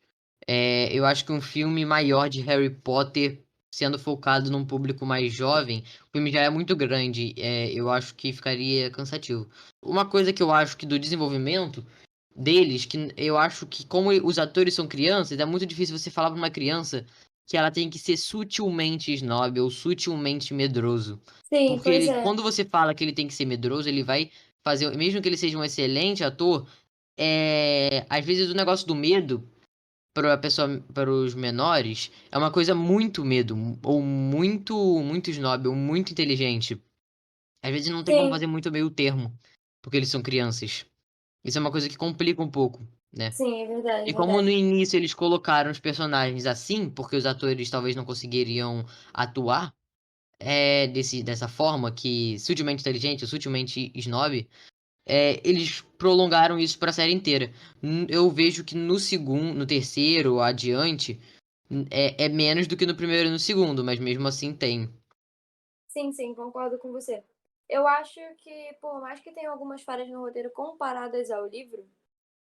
eu acho que um filme maior de Harry Potter, sendo focado num público mais jovem, o filme já é muito grande, eu acho que ficaria cansativo. Uma coisa que eu acho que do desenvolvimento deles, que eu acho que como os atores são crianças, é muito difícil você falar pra uma criança que ela tem que ser sutilmente snob ou sutilmente medroso. Sim, Porque pois ele, é. quando você fala que ele tem que ser medroso, ele vai fazer, mesmo que ele seja um excelente ator, às vezes o negócio do medo para a pessoa, para os menores, é uma coisa muito medo, ou muito snob, ou muito inteligente. Às vezes não tem como Sim, fazer muito meio termo, porque eles são crianças. Isso é uma coisa que complica um pouco, né? sim, é verdade, é E como no verdade. início eles colocaram os personagens assim, porque os atores talvez não conseguiriam atuar dessa forma, que sutilmente inteligente, ou sutilmente snob, eles prolongaram isso pra série inteira. Eu vejo que no segundo, no terceiro, adiante, é menos do que no primeiro e no segundo, mas mesmo assim tem. Sim, sim, concordo com você. Eu acho que, por mais que tenha algumas falhas no roteiro comparadas ao livro,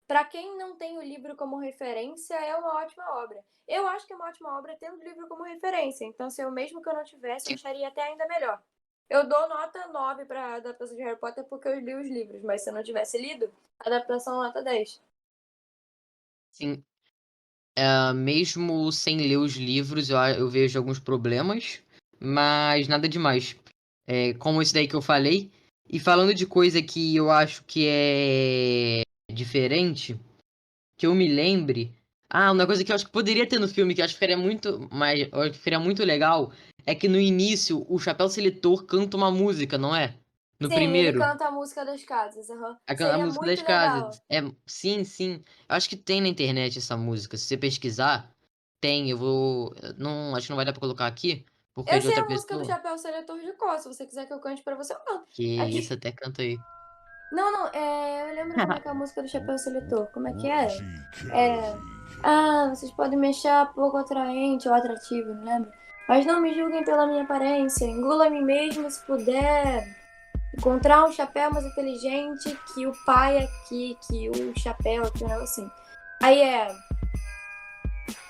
para quem não tem o livro como referência, é uma ótima obra. Eu acho que é uma ótima obra tendo o livro como referência. Então, se eu mesmo que eu não tivesse, eu Sim, acharia até ainda melhor. Eu dou nota 9 para a adaptação de Harry Potter porque eu li os livros, mas se eu não tivesse lido, adaptação nota 10. sim. Mesmo sem ler os livros, eu vejo alguns problemas, mas nada demais. Como esse daí que eu falei. E falando de coisa que eu acho que é diferente, que eu me lembre, Ah, uma coisa que eu acho que poderia ter no filme, que eu acho que ficaria muito, mas eu acho que ficaria muito legal, é que no início o Chapéu Seletor canta uma música, não é? No Sim, ele primeiro. canta a música das casas, aham. A Seria música muito das casas. legal. É, sim, sim. Eu acho que tem na internet essa música. Se você pesquisar, tem. Eu vou. Não, acho que não vai dar pra colocar aqui, porque é Eu de sei outra a música do pessoa. Chapéu Seletor de Cor, se você quiser que eu cante pra você, eu canto. Que isso, Aqui. até canta aí. Não, não, eu lembro como é que é a música do Chapéu Seletor. Como é que é? É. Ah, vocês podem me achar pouco atraente ou atrativo, não lembro? Mas não me julguem pela minha aparência. Engula a mim mesmo se puder. Encontrar um chapéu mais inteligente que o pai aqui, que o chapéu aqui, um negócio assim. Aí é.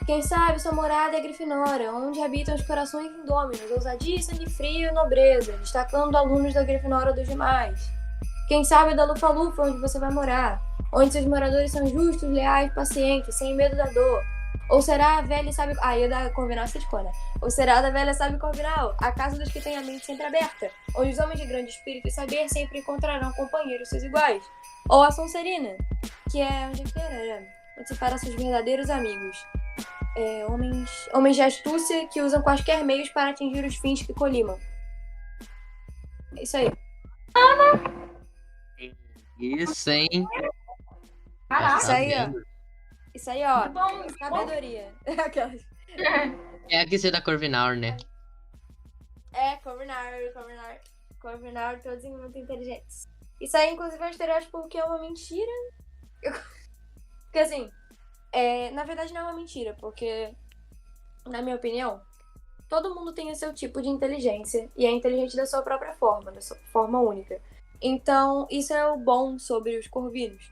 Quem sabe sua morada é Grifinória, onde habitam os corações indôminos, ousadia, sangue frio e nobreza, destacando alunos da Grifinória dos demais. Quem sabe da Lufa-Lufa, onde você vai morar, onde seus moradores são justos, leais, pacientes, sem medo da dor. Ou será a velha sabe... Ah, ia da Corvinal se escolha. Ou será da velha sabe Corvinal, a casa dos que têm a mente sempre aberta, onde os homens de grande espírito e saber sempre encontrarão companheiros seus iguais. Ou a Sonserina, que é onde é que era? Onde se para seus verdadeiros amigos. Homens de astúcia que usam quaisquer meios para atingir os fins que colimam. É isso aí. Isso, hein? Mas Isso tá Caraca, aí, ó. vendo? Isso aí, ó. muito bom, muito bom. Sabedoria. Aquelas. É aqui ser da Corvinal, né? Corvinal, todos muito inteligentes. Isso aí, inclusive, é um estereótipo que é uma mentira. Porque, assim, na verdade não é uma mentira, porque, na minha opinião, todo mundo tem o seu tipo de inteligência e é inteligente da sua própria forma, da sua forma única. Então, isso é o bom sobre os corvinos.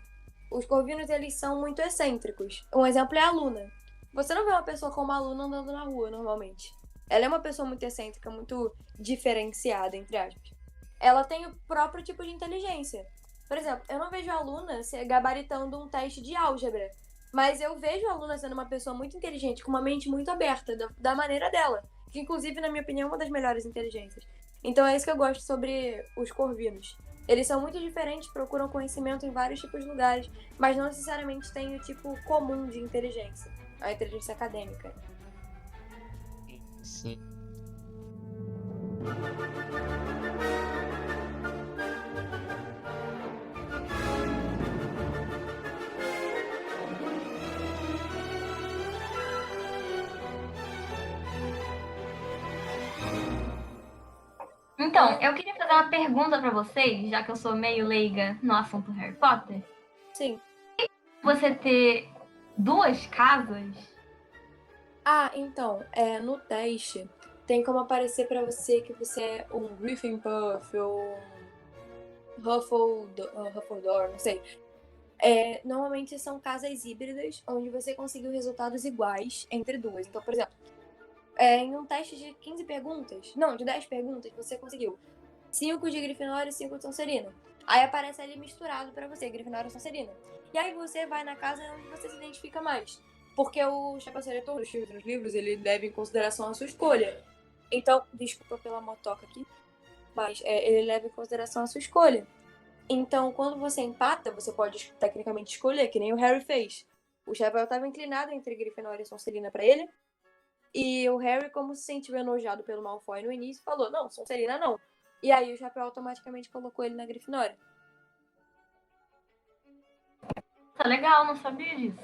Os corvinos, eles são muito excêntricos. Um exemplo é a Luna. Você não vê uma pessoa como a Luna andando na rua, normalmente. Ela é uma pessoa muito excêntrica, muito diferenciada, entre aspas. Ela tem o próprio tipo de inteligência. Por exemplo, eu não vejo a Luna se gabaritando um teste de álgebra, mas eu vejo a Luna sendo uma pessoa muito inteligente, com uma mente muito aberta, da maneira dela. Que, inclusive, na minha opinião, é uma das melhores inteligências. Então é isso que eu gosto sobre os corvinos. Eles são muito diferentes, procuram conhecimento em vários tipos de lugares, mas não necessariamente têm o tipo comum de inteligência, a inteligência acadêmica. Sim. Então, eu queria fazer uma pergunta pra vocês, já que eu sou meio leiga no assunto Harry Potter. Sim. Você ter duas casas? Ah, então, no teste tem como aparecer pra você que você é um Gryffindor ou um Hufflepuff, não sei. Normalmente são casas híbridas, onde você conseguiu resultados iguais entre duas. Então, por exemplo, em um teste de 15 perguntas, não, de 10 perguntas, você conseguiu 5 de Grifinória e 5 de Sonserina. Aí aparece ali misturado pra você, Grifinória e Sonserina. E aí você vai na casa onde você se identifica mais. Porque o Chapéu Seletor, os filmes nos livros, ele leva em consideração a sua escolha. Então, desculpa pela motoca aqui, mas ele leva em consideração a sua escolha. Então, quando você empata, você pode tecnicamente escolher, que nem o Harry fez. O Chapéu estava inclinado entre Grifinória e Sonserina pra ele. E o Harry, como se sentiu enojado pelo Malfoy no início, falou, não, Sonserina não. E aí o Chapéu automaticamente colocou ele na Grifinória. Tá legal, não sabia disso.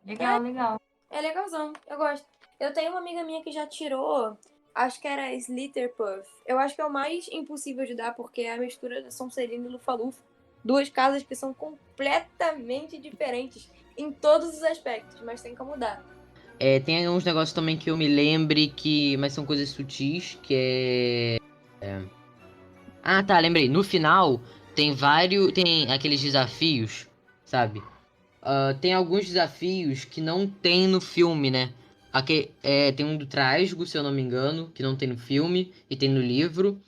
Legal, legal. É legalzão, eu gosto. Eu tenho uma amiga minha que já tirou, acho que era Slitherpuff. Eu acho que é o mais impossível de dar, porque é a mistura da Sonserina e Lufa-Lufa. Duas casas que são completamente diferentes em todos os aspectos, mas tem como dar. Tem uns negócios também que eu me lembre que. Mas são coisas sutis, que é. Ah, tá, lembrei. No final tem vários. Tem aqueles desafios, sabe? Tem alguns desafios que não tem no filme, né? Tem um do Trasgo, se eu não me engano, que não tem no filme e tem no livro.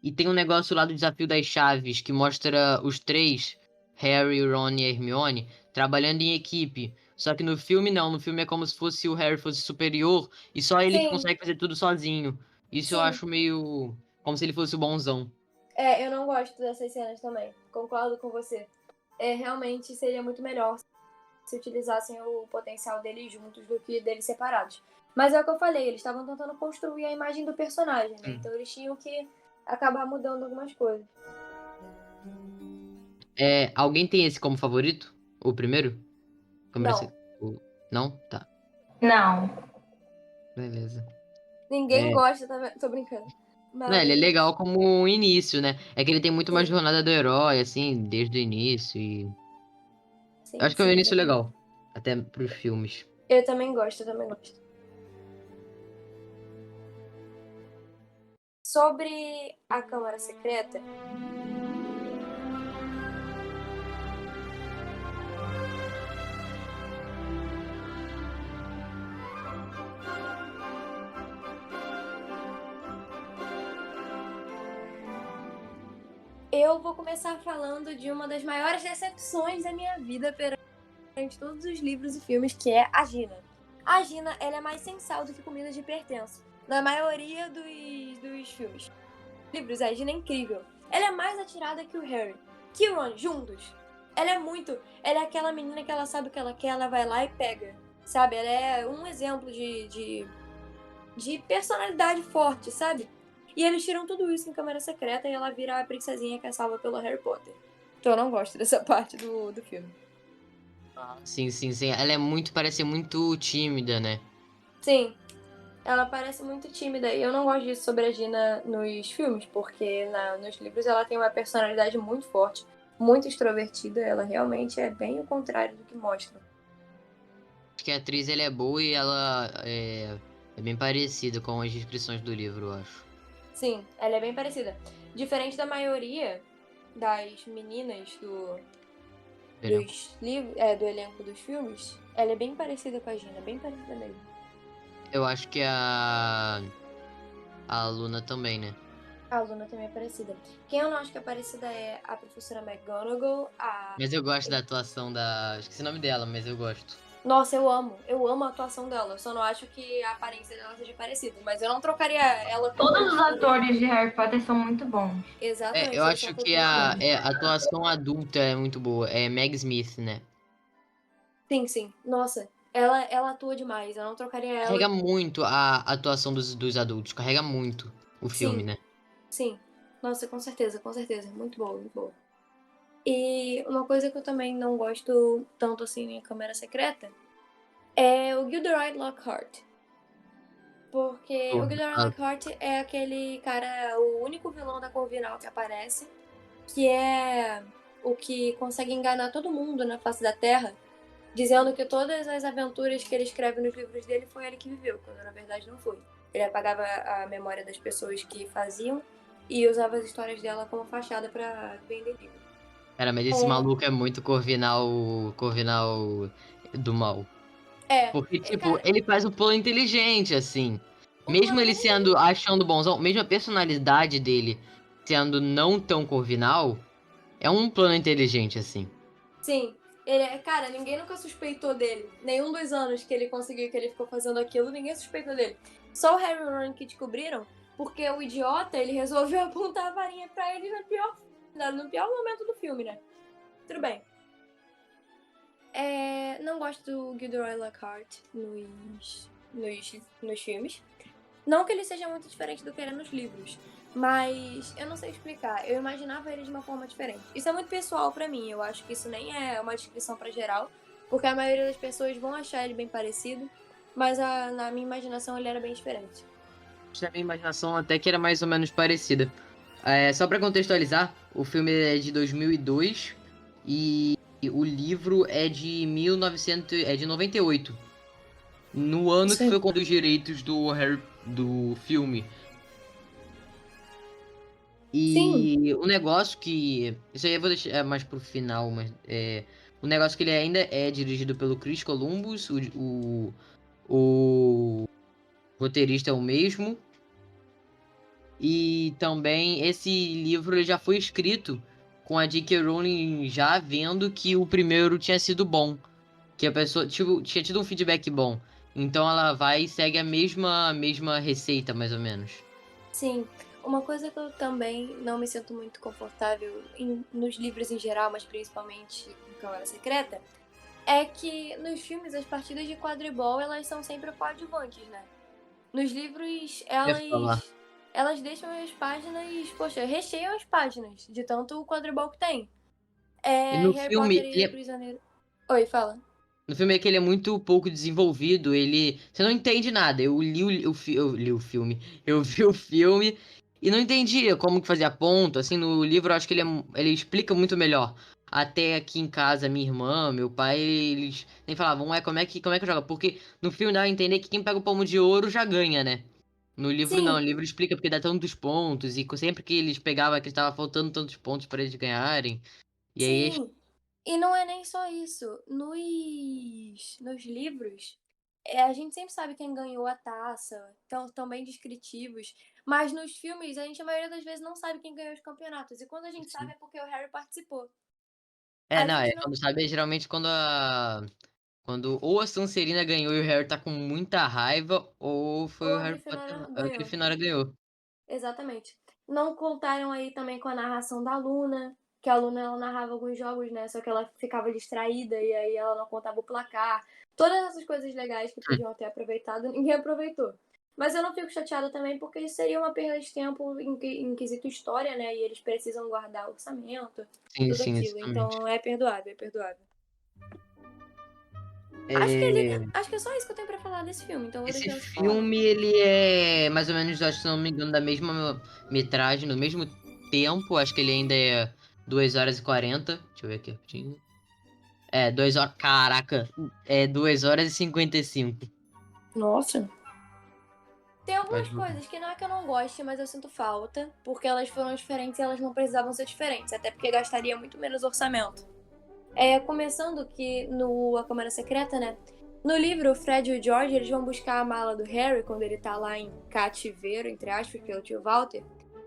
E tem um negócio lá do desafio das chaves que mostra os três, Harry, Ron e Hermione, trabalhando em equipe. Só que no filme não, no filme é como se fosse o Harry fosse superior e só ele que Sim, consegue fazer tudo sozinho. Isso eu sim. acho meio como se ele fosse o bonzão. Eu não gosto dessas cenas também. Concordo com você. Realmente seria muito melhor. se utilizassem o potencial deles juntos do que deles separados. Mas é o que eu falei, eles estavam tentando construir a imagem do personagem, né? Então eles tinham que acabar mudando algumas coisas. Alguém tem esse como favorito? O primeiro? Não. Não? Tá. Não. Beleza. Ninguém gosta, tá vendo? Tô brincando. Não, ele é Mas... legal como um início, né? É que ele tem muito mais Sim. jornada do herói, assim, desde o início e... Eu Sim, acho que é um sim, início exatamente. legal. Até pros filmes. Eu também gosto, eu também gosto. Sobre a Câmara Secreta, eu vou começar falando de uma das maiores decepções da minha vida perante todos os livros e filmes, que é a Gina. A Gina, ela é mais sem sal do que comida de hipertenso. Na maioria dos filmes. Livros, a Gina é incrível. Ela é mais atirada que o Harry. Que o Ron, juntos. Ela é muito... Ela é aquela menina que ela sabe o que ela quer, ela vai lá e pega. Sabe? Ela é um exemplo de personalidade forte, sabe? E eles tiram tudo isso em Câmara Secreta e ela vira a princesinha que é salva pelo Harry Potter. Então eu não gosto dessa parte do filme. Sim, sim, sim. Ela parece muito tímida, né? Sim, ela parece muito tímida e eu não gosto disso sobre a Gina nos filmes, porque nos livros ela tem uma personalidade muito forte, muito extrovertida, ela realmente é bem o contrário do que mostra. Acho que a atriz ela é boa e ela é bem parecida com as descrições do livro, eu acho. Sim, ela é bem parecida. Diferente da maioria das meninas Elenco. do elenco dos filmes, ela é bem parecida com a Gina, bem parecida mesmo. Eu acho que a Luna também, né? A Luna também é parecida. Quem eu não acho que é parecida é a professora McGonagall, a... Mas eu gosto da atuação da... Esqueci o nome dela, mas eu gosto. Nossa, eu amo a atuação dela, eu só não acho que a aparência dela seja parecida, mas eu não trocaria ela por Todos os ninguém. atores de Harry Potter são muito bons. Exatamente, Eu eles são acho que todos muito bons. a atuação adulta é muito boa. É Meg Smith, né? Sim, sim. Nossa, ela atua demais, eu não trocaria ela. Carrega muito a atuação dos adultos. Carrega muito o filme, Sim, né? sim. Nossa, com certeza, com certeza. Muito boa, muito boa. E uma coisa que eu também não gosto tanto assim em Câmara Secreta é o Gilderoy Lockhart. Porque o Gilderoy Ah, Lockhart é aquele cara, o único vilão da Corvinal que aparece, que é o que consegue enganar todo mundo na face da Terra, dizendo que todas as aventuras que ele escreve nos livros dele foi ele que viveu, quando na verdade não foi. Ele apagava a memória das pessoas que faziam e usava as histórias dela como fachada pra vender livro. Cara, mas esse maluco é muito Corvinal do mal. Porque, tipo, Cara, ele faz um plano inteligente, assim. o Mesmo plano ele dele sendo, achando bonzão, mesmo a personalidade dele sendo não tão Corvinal, é um plano inteligente, assim. sim. Cara, ninguém nunca suspeitou dele. Nenhum dos anos que ele conseguiu, que ele ficou fazendo aquilo, ninguém suspeitou dele. Só o Harry e o Ron que descobriram, porque o idiota, ele resolveu apontar a varinha pra ele no pior momento do filme, né? Tudo bem. Não gosto do Gilderoy Lockhart nos filmes. Não que ele seja muito diferente do que era nos livros, mas eu não sei explicar. Eu imaginava ele de uma forma diferente. Isso é muito pessoal pra mim. Eu acho que isso nem é uma descrição pra geral, porque a maioria das pessoas vão achar ele bem parecido, mas na minha imaginação ele era bem diferente. A minha imaginação até que era mais ou menos parecida. Só pra contextualizar, o filme é de 2002 e o livro é de 98. No ano que Sim. foi quando os direitos do filme. Sim. E o negócio que. Isso aí eu vou deixar mais pro final, mas. O negócio que ele ainda é dirigido pelo Chris Columbus, o roteirista é o mesmo. E também esse livro ele já foi escrito com a J.K. Rowling já vendo que o primeiro tinha sido bom. Que a pessoa tinha tido um feedback bom. Então ela vai e segue a mesma receita, mais ou menos. Sim. Uma coisa que eu também não me sinto muito confortável nos livros em geral, mas principalmente em Câmara Secreta, é que nos filmes as partidas de quadribol elas são sempre coadjuvantes, né? Nos livros Eu ia falar. elas deixam as páginas, poxa, recheiam as páginas de tanto quadribol que tem. E É, no Harry filme, Potter e o Prisioneiro. Oi, fala. no filme é que ele é muito pouco desenvolvido, ele. Você não entende nada. Eu li o filme. Eu vi o filme e não entendia como que fazia ponto. Assim, no livro eu acho que ele explica muito melhor. Até aqui em casa, minha irmã, meu pai, eles nem falavam, ué, como é que joga? Porque no filme dá a entender que quem pega o palmo de ouro já ganha, né? No livro não, Sim, o livro explica porque dá tantos pontos, e sempre que eles pegavam que estava faltando tantos pontos para eles ganharem. E aí sim. E não é nem só isso. Nos livros, a gente sempre sabe quem ganhou a taça, tão bem descritivos. Mas nos filmes, a gente, a maioria das vezes, não sabe quem ganhou os campeonatos. E quando a gente sabe, é porque o Harry participou. é, A não, gente é, não. quando sabe é geralmente quando ou a Sonserina ganhou e o Harry tá com muita raiva, ou foi Ou o a Harry Potter, Grifinória a ganhou. Grifinória ganhou. Exatamente. Não contaram aí também com a narração da Luna, que a Luna ela narrava alguns jogos, né? Só que ela ficava distraída e aí ela não contava o placar. Todas essas coisas legais que Hum, podiam ter aproveitado, ninguém aproveitou. Mas eu não fico chateada também porque isso seria uma perda de tempo em quesito história, né? E eles precisam guardar orçamento, sim, tudo sim, aquilo. exatamente. Então é perdoável, é perdoável. É, Acho que é só isso que eu tenho pra falar desse filme, então eu vou esse deixar você falar. filme, ele é mais ou menos, acho que se não me engano, da mesma metragem, no mesmo tempo, acho que ele ainda é 2 horas e 40. Deixa eu ver aqui rapidinho. É, 2 horas, caraca, é 2 horas e 55. Nossa. Tem algumas Pode ver. coisas que não é que eu não goste, mas eu sinto falta, porque elas foram diferentes e elas não precisavam ser diferentes, até porque gastaria muito menos orçamento. Começando que no A Câmara Secreta, né? No livro, o Fred e o George, eles vão buscar a mala do Harry quando ele tá lá em cativeiro, entre aspas, pelo tio Walter.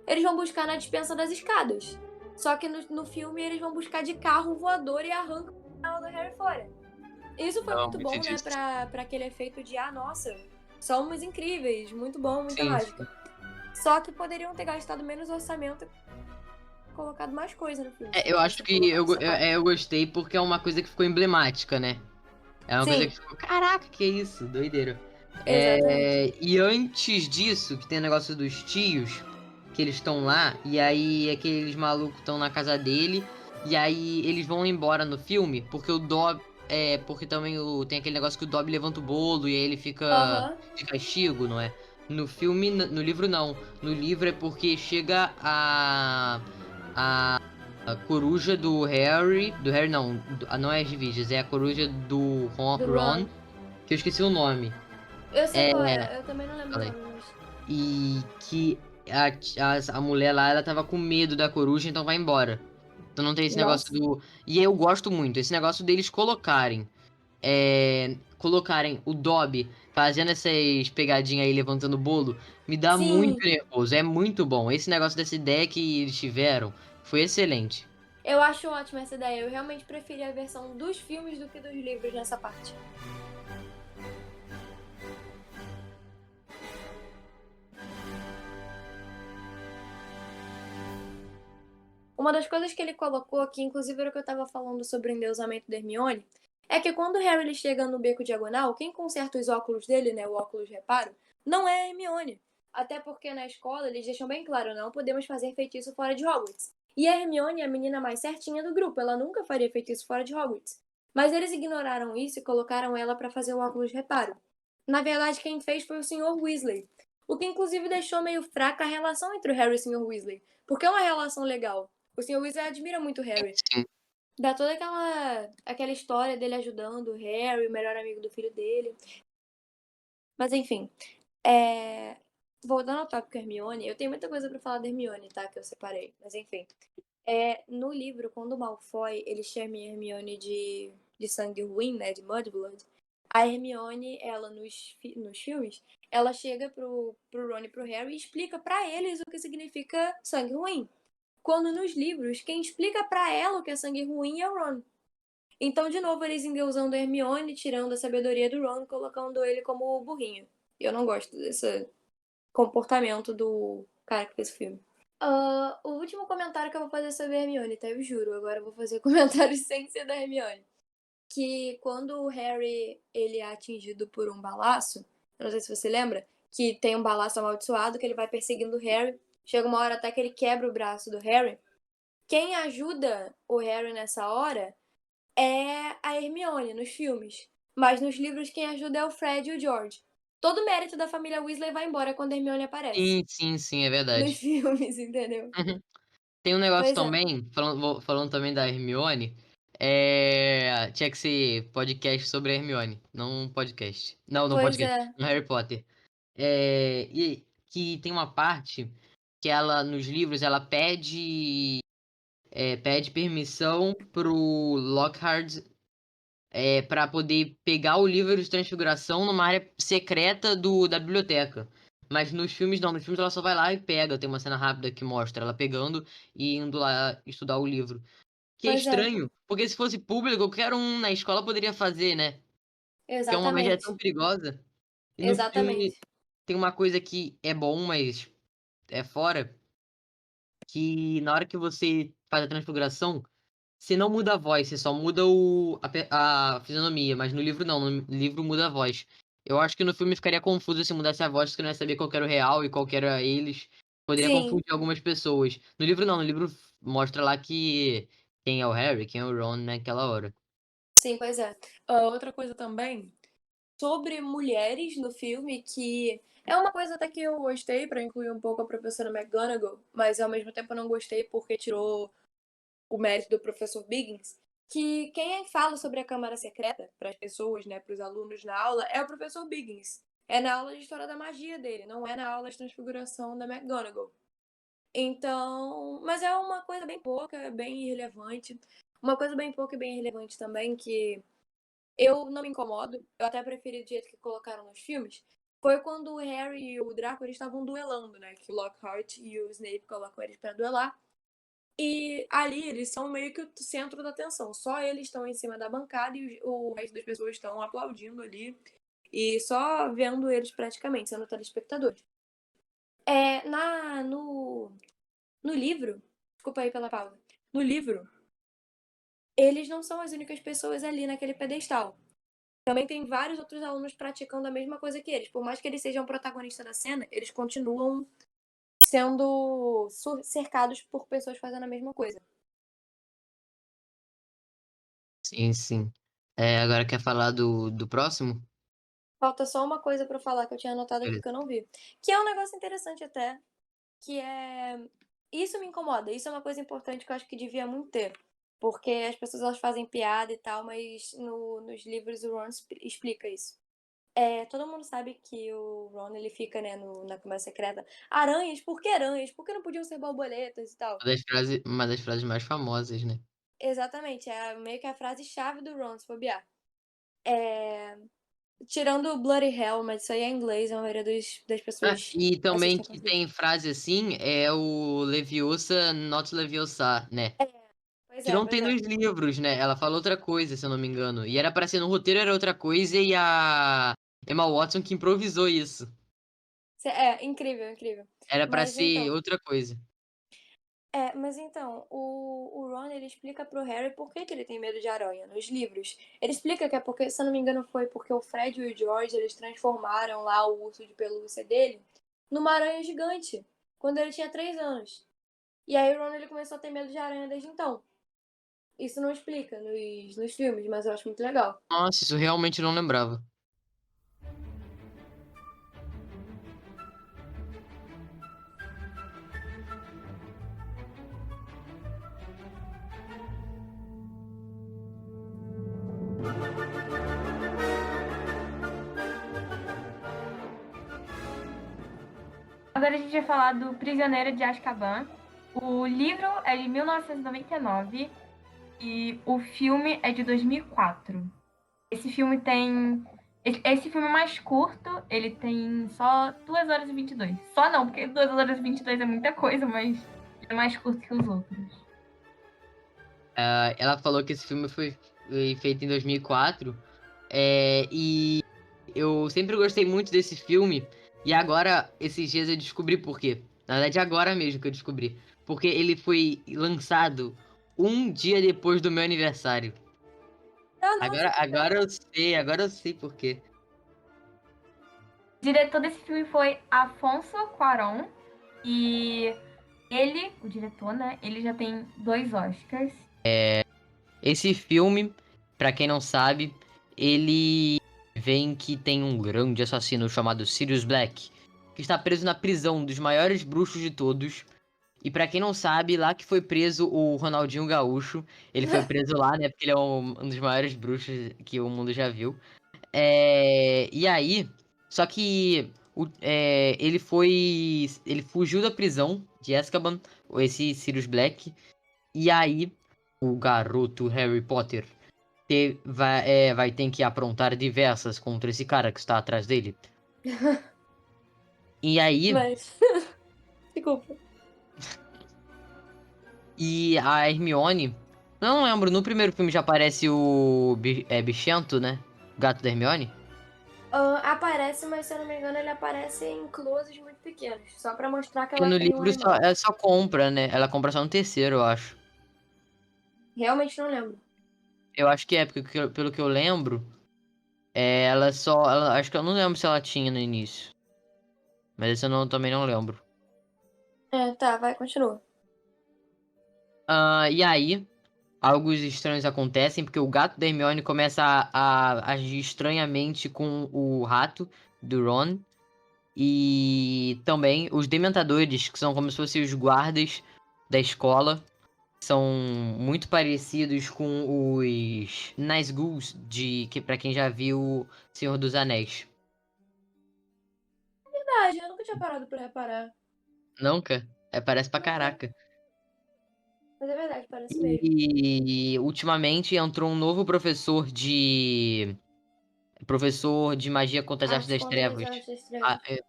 Eles vão buscar na dispensa das escadas. Só que no filme eles vão buscar de carro voador e arrancam a mala do Harry fora. Isso foi Não, muito muito bom, né, disso. pra aquele efeito de, ah, nossa, somos incríveis, muito bom, muita Sim, mágica. sim. Só que poderiam ter gastado menos orçamento e colocado mais coisa no filme, se É, eu acho tivesse que colocado essa parte. eu gostei porque é uma coisa que ficou emblemática, né? É uma coisa Sim, que ficou, caraca, que isso, doideira. exatamente. E antes disso, que tem o negócio dos tios, que eles estão lá, e aí aqueles malucos estão na casa dele, e aí eles vão embora no filme, porque o Dobby. Porque também tem aquele negócio que o Dobby levanta o bolo e aí ele fica Aham. de castigo, não é? No filme, no livro não. No livro é porque chega a coruja do Harry. Do Harry não, não é as Virgens, é a coruja do Do Ron, Ron. que eu esqueci o nome. Eu sei É, qual é, eu também não lembro o falei. nome, mas. E que a mulher lá, ela tava com medo da coruja, então vai embora. Então não tem esse negócio Nossa. do. E eu gosto muito, esse negócio deles colocarem o Dobby fazendo essas pegadinhas aí, levantando o bolo, me dá muito Sim, nervoso. É muito bom. Esse negócio dessa ideia que eles tiveram foi excelente. eu acho ótima essa ideia. Eu realmente preferi a versão dos filmes do que dos livros nessa parte. Uma das coisas que ele colocou aqui, inclusive era o que eu tava falando sobre o endeusamento da Hermione, é que quando o Harry ele chega no beco diagonal, quem conserta os óculos dele, né, o óculos reparo, não é a Hermione. Até porque na escola eles deixam bem claro, não podemos fazer feitiço fora de Hogwarts. E a Hermione é a menina mais certinha do grupo, ela nunca faria feitiço fora de Hogwarts. Mas eles ignoraram isso e colocaram ela para fazer o óculos reparo. Na verdade, quem fez foi o Sr. Weasley. O que inclusive deixou meio fraca a relação entre o Harry e o Sr. Weasley. Porque é uma relação legal. O Sr. Weasley admira muito o Harry. Sim. Dá toda aquela história dele ajudando o Harry, o melhor amigo do filho dele. Mas enfim, é... voltando ao tópico Hermione, eu tenho muita coisa pra falar da Hermione, tá? Que eu separei. Mas enfim. No livro, quando o Malfoy ele chama a Hermione de sangue ruim, né? De Mudblood. A Hermione, ela nos filmes, ela chega pro Ron e pro Harry e explica pra eles o que significa sangue ruim. Quando nos livros, quem explica pra ela o que é sangue ruim é o Ron. Então, de novo, eles endeusando a Hermione, tirando a sabedoria do Ron, colocando ele como burrinho. E eu não gosto desse comportamento do cara que fez o filme. O último comentário que eu vou fazer sobre a Hermione, tá? Eu juro. Agora eu vou fazer comentários sem ser da Hermione. que quando o Harry ele é atingido por um balaço, eu não sei se você lembra, que tem um balaço amaldiçoado que ele vai perseguindo o Harry. Chega uma hora até que ele quebra o braço do Harry. Quem ajuda o Harry nessa hora é a Hermione nos filmes. Mas nos livros quem ajuda é o Fred e o George. Todo o mérito da família Weasley vai embora quando a Hermione aparece. Sim, é Nos verdade. filmes, entendeu? Uhum. Tem um negócio Pois é. também, falando também da Hermione, tinha que ser podcast sobre a Hermione, não um podcast. Não Pois podcast, é. um Harry Potter. E que tem uma parte que ela, nos livros, ela pede permissão pro Lockhart para poder pegar o livro de transfiguração numa área secreta da biblioteca. Mas nos filmes não, nos filmes ela só vai lá e pega. Tem uma cena rápida que mostra ela pegando e indo lá estudar o livro. Que é Pois é. estranho, porque se fosse público, qualquer um na escola poderia fazer, né? Que é uma magia tão Exatamente. perigosa. E no filme Exatamente. tem uma coisa que é bom, mas é fora, que na hora que você faz a transfiguração, você não muda a voz, você só muda a fisionomia, mas no livro não, no livro muda a voz. Eu acho que no filme ficaria confuso se mudasse a voz, porque não ia saber qual que era o real e qual que era eles. Poderia Sim, confundir algumas pessoas. No livro não, no livro mostra lá que quem é o Harry, quem é o Ron naquela hora. sim, pois é. Outra coisa também sobre mulheres no filme, que é uma coisa até que eu gostei pra incluir um pouco a professora McGonagall, mas ao mesmo tempo eu não gostei porque tirou o mérito do professor Biggins, que quem fala sobre a Câmara Secreta para as pessoas, né, para os alunos na aula, é o professor Biggins. É na aula de História da Magia dele, não é na aula de Transfiguração da McGonagall. Então, mas é uma coisa bem pouca, bem irrelevante. Uma coisa bem pouca e bem irrelevante também, que eu não me incomodo, eu até preferi do jeito que colocaram nos filmes, foi quando o Harry e o Draco eles estavam duelando, né? Que o Lockhart e o Snape colocam eles pra duelar. E ali eles são meio que o centro da atenção. Só eles estão em cima da bancada e o resto das pessoas estão aplaudindo ali. E só vendo eles praticamente, sendo telespectadores. No livro, desculpa aí pela pausa. No livro, eles não são as únicas pessoas ali naquele pedestal. Também tem vários outros alunos praticando a mesma coisa que eles. Por mais que eles sejam protagonistas da cena, eles continuam sendo cercados por pessoas fazendo a mesma coisa. Sim. Agora quer falar do próximo? Falta só uma coisa pra falar que eu tinha anotado aqui Beleza. que eu não vi. Que é um negócio interessante até, que é. Isso me incomoda. Isso é uma coisa importante que eu acho que devia muito ter. Porque as pessoas elas fazem piada e tal, mas nos livros o Ron explica isso. Todo mundo sabe que o Ron ele fica, né, na Câmara Secreta. Aranhas? Por que aranhas? Por que não podiam ser borboletas e tal? Uma das frases mais famosas, né? Exatamente, é meio que a frase-chave do Ron, se bobear. É, tirando o Bloody Hell, mas isso aí é em inglês, a maioria das pessoas E também assistem em que português. tem frase assim, é o Leviosa not Leviosa, né? Pois Que é, não pois tem é. nos livros, né? Ela fala outra coisa, se eu não me engano. E era pra ser no roteiro, era outra coisa, e a Emma Watson que improvisou isso. É, incrível, incrível. Era pra Mas ser então, outra coisa. o Ron ele explica pro Harry por que ele tem medo de aranha nos livros. Ele explica que é porque, se eu não me engano, foi porque o Fred e o George eles transformaram lá o urso de pelúcia dele numa aranha gigante quando ele tinha 3 anos. E aí o Ron ele começou a ter medo de aranha desde então. Isso não explica nos filmes, mas eu acho muito legal. Nossa, isso eu realmente não lembrava. Agora a gente vai falar do Prisioneiro de Azkaban. O livro é de 1999 e o filme é de 2004. Esse filme tem. Esse filme é mais curto, ele tem só 2 horas e 22. Só não, porque 2 horas e 22 é muita coisa, mas é mais curto que os outros. Ela falou que esse filme foi feito em 2004. E eu sempre gostei muito desse filme. E agora, esses dias eu descobri por quê. Na verdade, agora mesmo que eu descobri. Porque ele foi lançado um dia depois do meu aniversário. Agora eu sei por quê. O diretor desse filme foi Afonso Cuarón. E ele, o diretor, né? Ele já tem 2 Oscars. Esse filme, pra quem não sabe, ele vem que tem um grande assassino chamado Sirius Black, que está preso na prisão, um dos maiores bruxos de todos. E pra quem não sabe, lá que foi preso o Ronaldinho Gaúcho, ele foi preso lá, né? Porque ele é um dos maiores bruxos que o mundo já viu. E aí, só que ele fugiu da prisão de Azkaban, esse Sirius Black. E aí, o garoto Harry Potter vai ter que aprontar diversas contra esse cara que está atrás dele. E aí, Mas. Desculpa. e a Hermione. Não lembro, no primeiro filme já aparece o Bichento, né? O gato da Hermione. Aparece, mas se eu não me engano, ele aparece em closes muito pequenos. Só pra mostrar que Porque ela no tem um livro animal. só compra, né? Ela compra só no terceiro, eu acho. Realmente não lembro. Eu acho que é, porque pelo que eu lembro, acho que eu não lembro se ela tinha no início. Mas esse eu também não lembro. Tá, vai, continua. E aí, algo estranhos acontecem, porque o gato da Hermione começa a agir estranhamente com o rato do Ron. E também os Dementadores, que são como se fossem os guardas da escola, são muito parecidos com os Nazguls que para quem já viu Senhor dos Anéis. Verdade, eu nunca tinha parado pra reparar. Nunca? Parece pra Nunca. caraca. Mas é verdade, parece mesmo. E ultimamente entrou um novo professor de magia contra as artes Arte das contra as trevas. artes das A- trevas. é,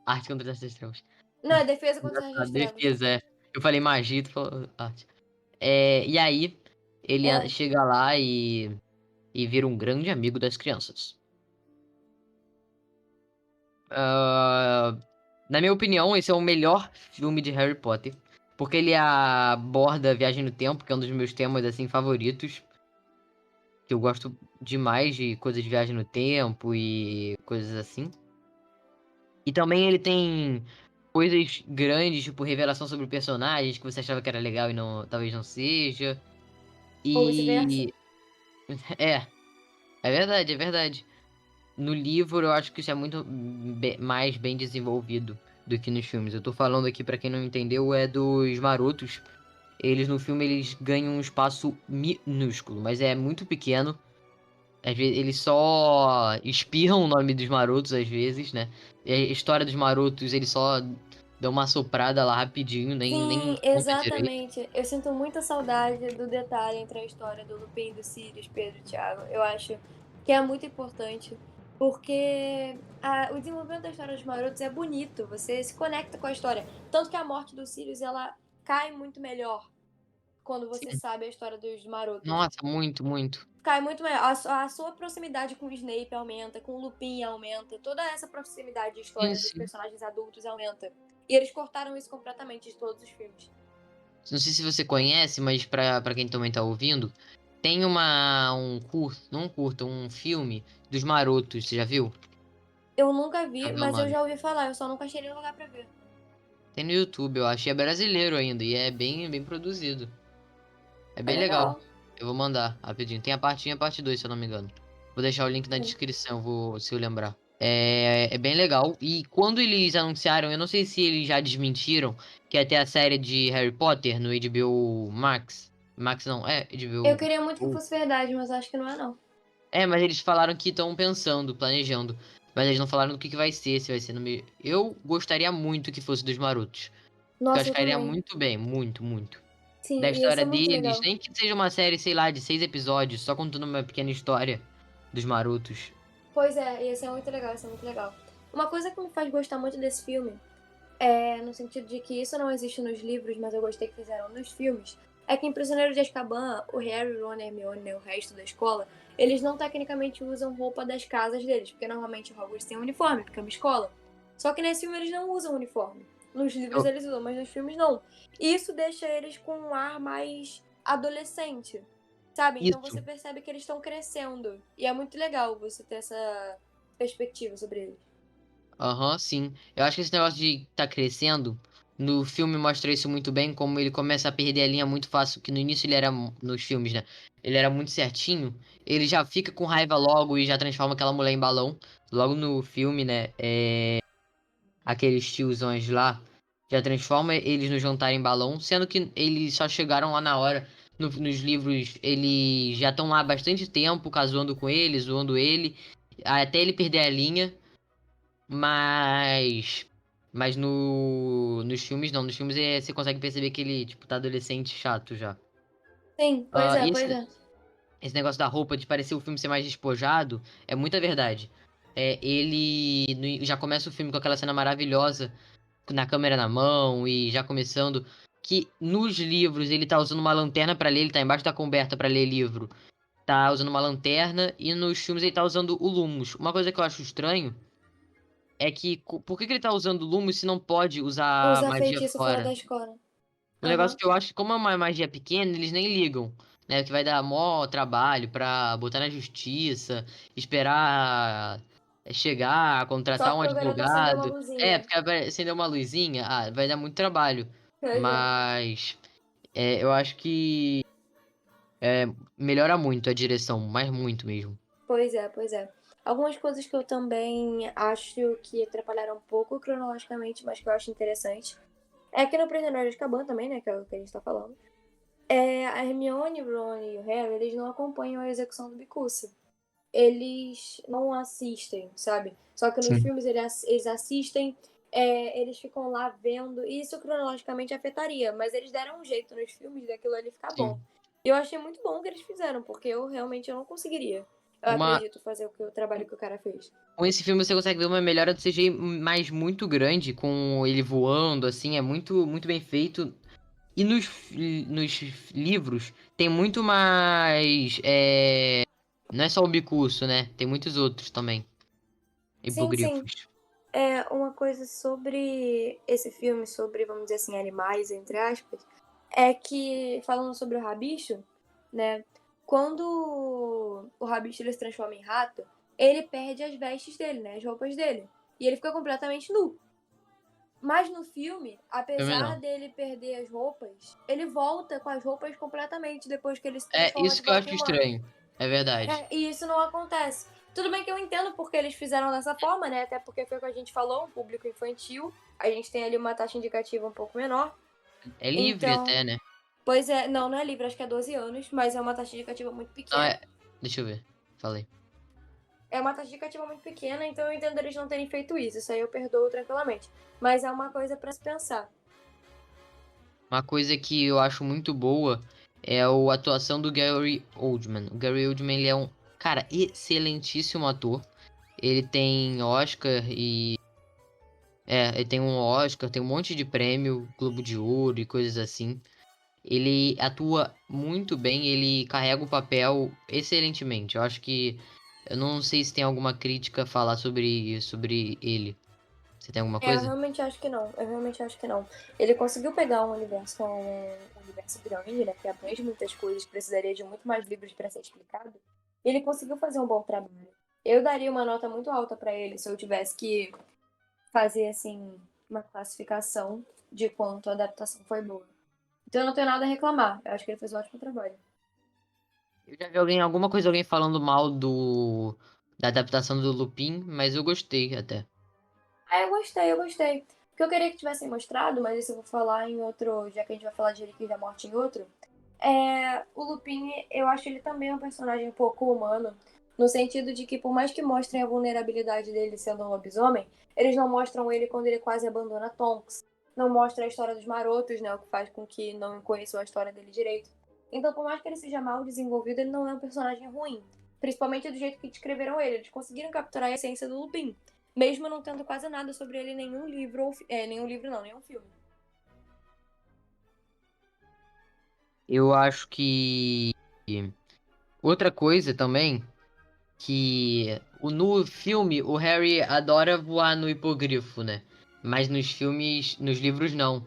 arte contra as artes das trevas. Não, é defesa contra as artes A das trevas. defesa, é. Eu falei magia, tu falou arte. E aí, ele É. chega lá e vira um grande amigo das crianças. Ah, na minha opinião, esse é o melhor filme de Harry Potter. Porque ele aborda a viagem no tempo, que é um dos meus temas assim favoritos. Que eu gosto demais de coisas de viagem no tempo e coisas assim. E também ele tem coisas grandes, tipo revelação sobre personagens que você achava que era legal e não, talvez não seja. Ou vice-versa. E é, é verdade, é verdade. No livro eu acho que isso é muito mais bem desenvolvido do que nos filmes. Eu tô falando aqui, pra quem não entendeu, é dos marotos. Eles no filme eles ganham um espaço minúsculo, mas é muito pequeno. Às vezes eles só espirram o nome dos marotos às vezes, né? E a história dos marotos eles só dão uma soprada lá rapidinho, nem Sim, conta direito. exatamente. Eu sinto muita saudade do detalhe entre a história do Lupin, do Sirius, Pedro e Thiago. Eu acho que é muito importante. Porque o desenvolvimento da história dos marotos é bonito. Você se conecta com a história. Tanto que a morte do Sirius, ela cai muito melhor quando você Sim. sabe a história dos marotos. Nossa, muito, muito. Cai muito melhor. A sua proximidade com o Snape aumenta, com o Lupin aumenta. Toda essa proximidade de Sim, história dos sim. personagens adultos aumenta. E eles cortaram isso completamente de todos os filmes. Não sei se você conhece, mas pra quem também tá ouvindo, tem um curto, não um curto, um filme dos Marotos, você já viu? Eu nunca Já vi, viu o mas eu nome? já ouvi falar. Eu só nunca achei nenhum lugar pra ver. Tem no YouTube, eu acho, e é brasileiro ainda, e é bem produzido. É É bem legal. legal. Eu vou mandar rapidinho. Tem a parte 1 e a parte 2, se eu não me engano. Vou deixar o link na Sim. descrição, se eu lembrar. É bem legal. E quando eles anunciaram, eu não sei se eles já desmentiram, que ia ter a série de Harry Potter no HBO Max. Max não, Eu HBO. queria muito que fosse verdade, mas acho que não é não. Mas eles falaram que estão pensando, planejando. Mas eles não falaram do que vai ser, se vai ser no meio. Eu gostaria muito que fosse dos Marotos. Porque eu Nossa, acho eu que faria também. muito bem, muito, muito. Da Sim, ia história ser muito deles, legal. nem que seja uma série, sei lá, de 6 episódios, só contando uma pequena história dos Marotos. Pois é, ia ser muito legal, ia ser muito legal. Uma coisa que me faz gostar muito desse filme no sentido de que isso não existe nos livros, mas eu gostei que fizeram nos filmes, é que em Prisioneiro de Azkaban, o Harry, o Ron, a Hermione, né, o resto da escola, eles não tecnicamente usam roupa das casas deles, porque normalmente o Hogwarts tem um uniforme, porque é uma escola. Só que nesse filme eles não usam uniforme. Nos livros Eu- eles usam, mas nos filmes não. E isso deixa eles com um ar mais adolescente, sabe? Então Isso. você percebe que eles estão crescendo. E é muito legal você ter essa perspectiva sobre eles. Aham, sim. Eu acho que esse negócio de tá crescendo, no filme mostra isso muito bem, como ele começa a perder a linha muito fácil, que no início ele era, nos filmes, né? Ele era muito certinho, ele já fica com raiva logo e já transforma aquela mulher em balão. Logo no filme, né? Aqueles tiozões lá, já transforma eles no jantar em balão, sendo que eles só chegaram lá na hora. Nos livros, eles já estão lá há bastante tempo, casando com ele, zoando ele, até ele perder a linha. Mas. Mas nos filmes não. Nos filmes você consegue perceber que ele, tipo, tá adolescente chato já. Sim, pois é, E pois é. esse negócio da roupa, de parecer o filme ser mais despojado, é muita verdade. Já começa o filme com aquela cena maravilhosa, na câmera na mão e já começando. Que nos livros ele tá usando uma lanterna pra ler, ele tá embaixo da coberta pra ler livro. Tá usando uma lanterna e nos filmes ele tá usando o Lumos. Uma coisa que eu acho estranho é que por que ele tá usando Lumos se não pode usar Usar magia feitiço fora da fora? escola. O negócio Aham. que eu acho que como é uma magia pequena, eles nem ligam, né? Que vai dar mó trabalho pra botar na justiça, esperar chegar, Só contratar um porque o garoto acendeu uma advogado. luzinha. Porque vai acender uma luzinha, vai dar muito trabalho. Pois é. Mas eu acho que melhora muito a direção, mas muito mesmo. Pois é, pois é. Algumas coisas que eu também acho que atrapalharam um pouco cronologicamente, mas que eu acho interessante. É que no Prisioneiro de Azkaban também, né, que é o que a gente tá falando. A Hermione, o Ron e o Harry, eles não acompanham a execução do Bicurso. Eles não assistem, sabe? Só que nos Sim. filmes eles assistem, eles ficam lá vendo, e isso cronologicamente afetaria, mas eles deram um jeito nos filmes daquilo ali ficar bom. Sim. E eu achei muito bom o que eles fizeram, porque eu realmente não conseguiria. Eu Uma, acredito fazer o trabalho que o cara fez. com esse filme você consegue ver uma melhora do CGI mais muito grande, com ele voando, assim, é muito, muito bem feito. E nos livros tem muito mais. Não é só o Bicurso, né? Tem muitos outros também. Sim, sim. Hipogrifos. Uma coisa sobre esse filme, sobre, vamos dizer assim, animais, entre aspas, é que, falando sobre o Rabicho, né? Quando o Rabicho ele se transforma em rato, ele perde as vestes dele, né? As roupas dele. E ele fica completamente nu. Mas no filme, Também apesar não. dele perder as roupas, ele volta com as roupas completamente depois que ele se É transforma isso de que eu volta acho em humano. estranho. É verdade. E isso não acontece. Tudo bem que eu entendo porque eles fizeram dessa forma, né? Até porque foi o que a gente falou, um público infantil. A gente tem ali uma taxa indicativa um pouco menor. É livre Então, até, né? pois é, não é livre, acho que é 12 anos, mas é uma taxa indicativa muito Não, pequena. deixa eu ver. Falei. É uma taxa indicativa muito pequena, então eu entendo eles não terem feito isso. Isso aí eu perdoo tranquilamente. Mas é uma coisa pra se pensar. Uma coisa que eu acho muito boa é a atuação do Gary Oldman. O Gary Oldman, ele é um, cara, excelentíssimo ator. Ele tem Oscar e ele tem um Oscar, tem um monte de prêmio, Globo de Ouro e coisas assim. Ele atua muito bem, ele carrega o papel excelentemente. Eu acho que. Eu não sei se tem alguma crítica a falar sobre ele. Você tem alguma Eu coisa? realmente acho que não. Eu realmente acho que não. Ele conseguiu pegar um universo grande, né? Que abrange muitas coisas, precisaria de muito mais livros para ser explicado. E ele conseguiu fazer um bom trabalho. Eu daria uma nota muito alta para ele se eu tivesse que fazer, assim, uma classificação de quanto a adaptação foi boa. Então eu não tenho nada a reclamar. Eu acho que ele fez um ótimo trabalho. Eu já vi alguma coisa, alguém falando mal da adaptação do Lupin, mas eu gostei até. Eu gostei, eu gostei. Porque eu queria que tivessem mostrado, mas isso eu vou falar em outro, já que a gente vai falar de Relíquias da Morte em outro. O Lupin, eu acho ele também um personagem um pouco humano, no sentido de que, por mais que mostrem a vulnerabilidade dele sendo um lobisomem, eles não mostram ele quando ele quase abandona Tonks. Não mostra a história dos marotos, né? O que faz com que não conheçam a história dele direito. Então, por mais que ele seja mal desenvolvido, ele não é um personagem ruim. Principalmente do jeito que descreveram ele. Eles conseguiram capturar a essência do Lupin. Mesmo não tendo quase nada sobre ele em nenhum livro, nenhum livro não, nenhum filme. Eu acho que. Outra coisa também, que no filme o Harry adora voar no hipogrifo, né? Mas nos filmes, nos livros não.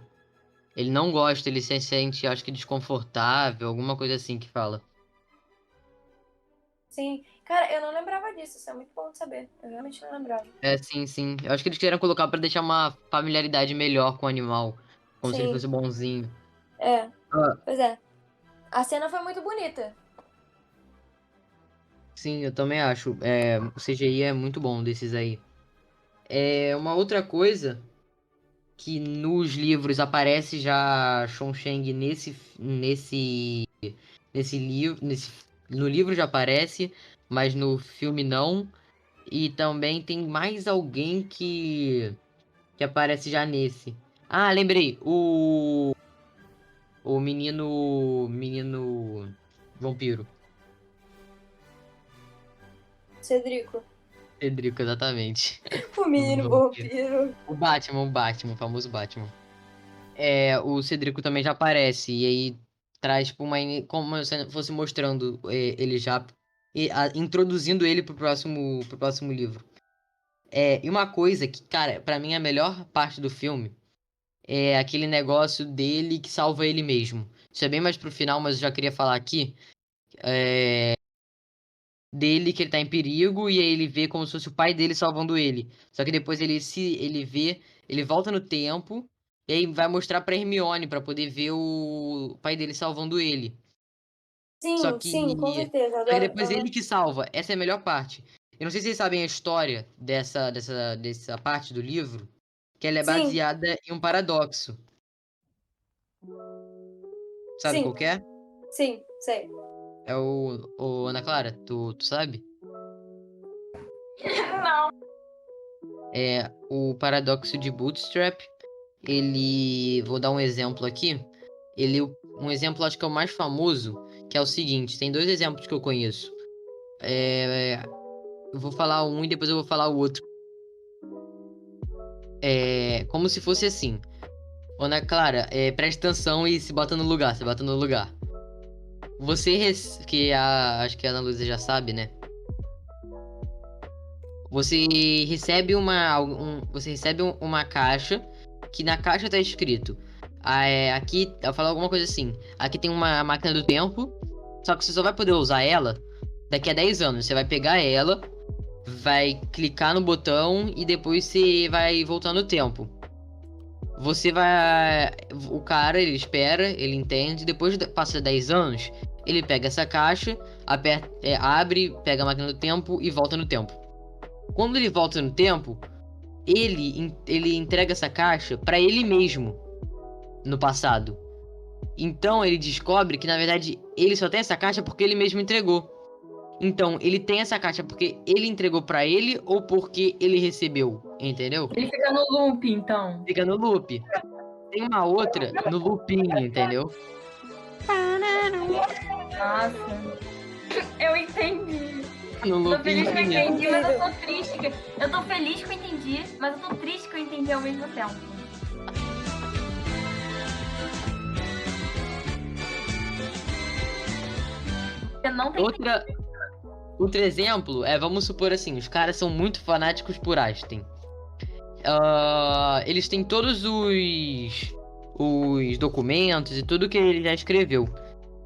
Ele não gosta, ele se sente, acho que desconfortável, alguma coisa assim que fala. Sim. Cara, eu não lembrava disso. Isso é muito bom de saber. Eu realmente não lembrava. Sim, sim. Eu acho que eles quiseram colocar pra deixar uma familiaridade melhor com o animal. Como se ele Sim. fosse bonzinho. É. Ah, Pois é. A cena foi muito bonita. sim, eu também acho. O CGI é muito bom desses aí. Uma outra coisa que nos livros aparece já Chongsheng nesse livro, no livro já aparece, mas no filme não. E também tem mais alguém que aparece já nesse. Ah, lembrei, o menino vampiro. Cedrico. Cedrico, exatamente. O menino Vampiro. vampiro. O famoso Batman. O Cedrico também já aparece, e aí traz tipo, como se fosse mostrando ele já, introduzindo ele pro próximo livro. E uma coisa que, cara, pra mim é a melhor parte do filme é aquele negócio dele que salva ele mesmo. Isso é bem mais pro final, mas eu já queria falar aqui. Dele que ele tá em perigo e aí ele vê como se fosse o pai dele salvando ele. Só que depois ele volta no tempo e aí vai mostrar pra Hermione pra poder ver o pai dele salvando ele. Só Sim, sim, com que certeza. só que Adoro. depois ele Aham. que salva. Essa é a melhor parte. Eu não sei se vocês sabem a história dessa parte do livro, que ela é Sim, baseada em um paradoxo. Sabe sim, qual que é? sim, sei. O Ana Clara, tu sabe? Não. É o paradoxo de Bootstrap. Vou dar um exemplo aqui. Um exemplo acho que é o mais famoso, que é o seguinte, tem dois exemplos que eu conheço. Eu vou falar um e depois eu vou falar o outro. Como se fosse assim. Ana Clara, preste atenção e se bota no lugar, se bota no lugar. Acho que a Ana Luísa já sabe, né? Você recebe uma caixa que na caixa tá escrito. Aqui, eu falo alguma coisa assim. Aqui tem uma máquina do tempo, só que você só vai poder usar ela daqui a 10 anos. Você vai pegar ela, vai clicar no botão e depois você vai voltar no tempo. Você vai. O cara, ele espera, ele entende. Passa 10 anos, ele pega essa caixa, abre, pega a máquina do tempo e volta no tempo. Quando ele volta no tempo, ele entrega essa caixa pra ele mesmo no passado. Então ele descobre que na verdade ele só tem essa caixa porque ele mesmo entregou. Então ele tem essa caixa porque ele entregou pra ele ou porque ele recebeu, entendeu? Ele fica no loop, então. Fica no loop. Tem uma outra no looping, entendeu? Nossa. Eu entendi. No Tô looping feliz que eu infinito. entendi, mas eu tô triste. Eu tô feliz que eu entendi, mas eu tô triste que eu entendi ao mesmo tempo. Eu não tenho. Outro exemplo vamos supor assim, os caras são muito fanáticos por Einstein. Eles têm todos os documentos e tudo que ele já escreveu.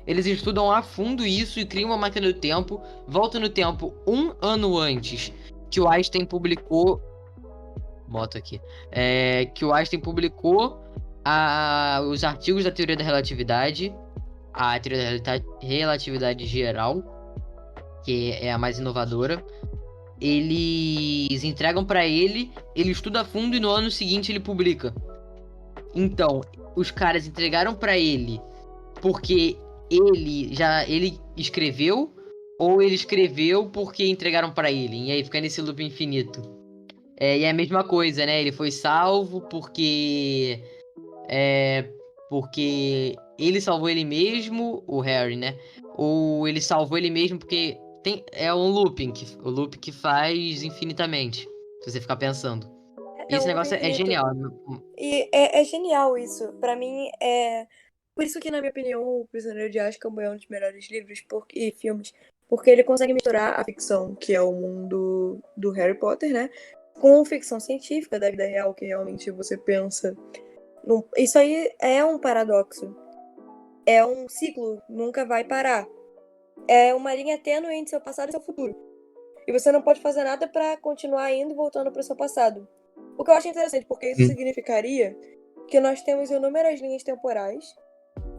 Eles estudam a fundo isso e criam uma máquina do tempo, voltam no tempo um ano antes que o Einstein publicou. Moto aqui. Que o Einstein publicou os artigos da teoria da relatividade, a teoria da relatividade geral, que é a mais inovadora. Eles entregam pra ele, ele estuda a fundo e no ano seguinte ele publica. Então, os caras entregaram pra ele porque ele escreveu ou ele escreveu porque entregaram pra ele. E aí fica nesse loop infinito. E é a mesma coisa, né? Ele foi salvo porque ele salvou ele mesmo, o Harry, né? Ou ele salvou ele mesmo porque é um looping, o loop que faz infinitamente. Se você ficar pensando. É Esse um loop negócio é infinito. genial. E é genial isso. Pra mim, é. Por isso que, na minha opinião, O Prisioneiro de Azkaban é um dos melhores livros e filmes. Porque ele consegue misturar a ficção, que é o mundo do Harry Potter, né? Com ficção científica da vida real, que realmente você pensa. Isso aí é um paradoxo. É um ciclo, nunca vai parar. É uma linha tênue entre seu passado e seu futuro. E você não pode fazer nada pra continuar indo e voltando pro seu passado. O que eu acho interessante, porque isso significaria que nós temos inúmeras linhas temporais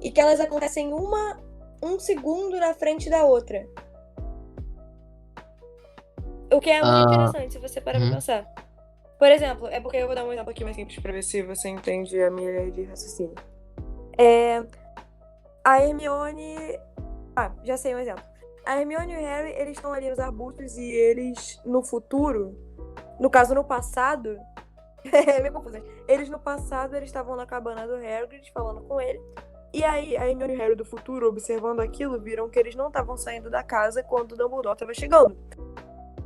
e que elas acontecem um segundo na frente da outra. O que é muito interessante, se você parar pra pensar. Por exemplo, é porque eu vou dar um exemplo aqui mais simples pra ver se você entende a minha linha de raciocínio. A Hermione... já sei um exemplo. A Hermione e o Harry, eles estão ali nos arbustos e eles, no futuro... No caso, no passado... é meio confuso. Eles, no passado, eles estavam na cabana do Hagrid, falando com ele. E aí, a Hermione e o Harry do futuro, observando aquilo, viram que eles não estavam saindo da casa quando o Dumbledore estava chegando.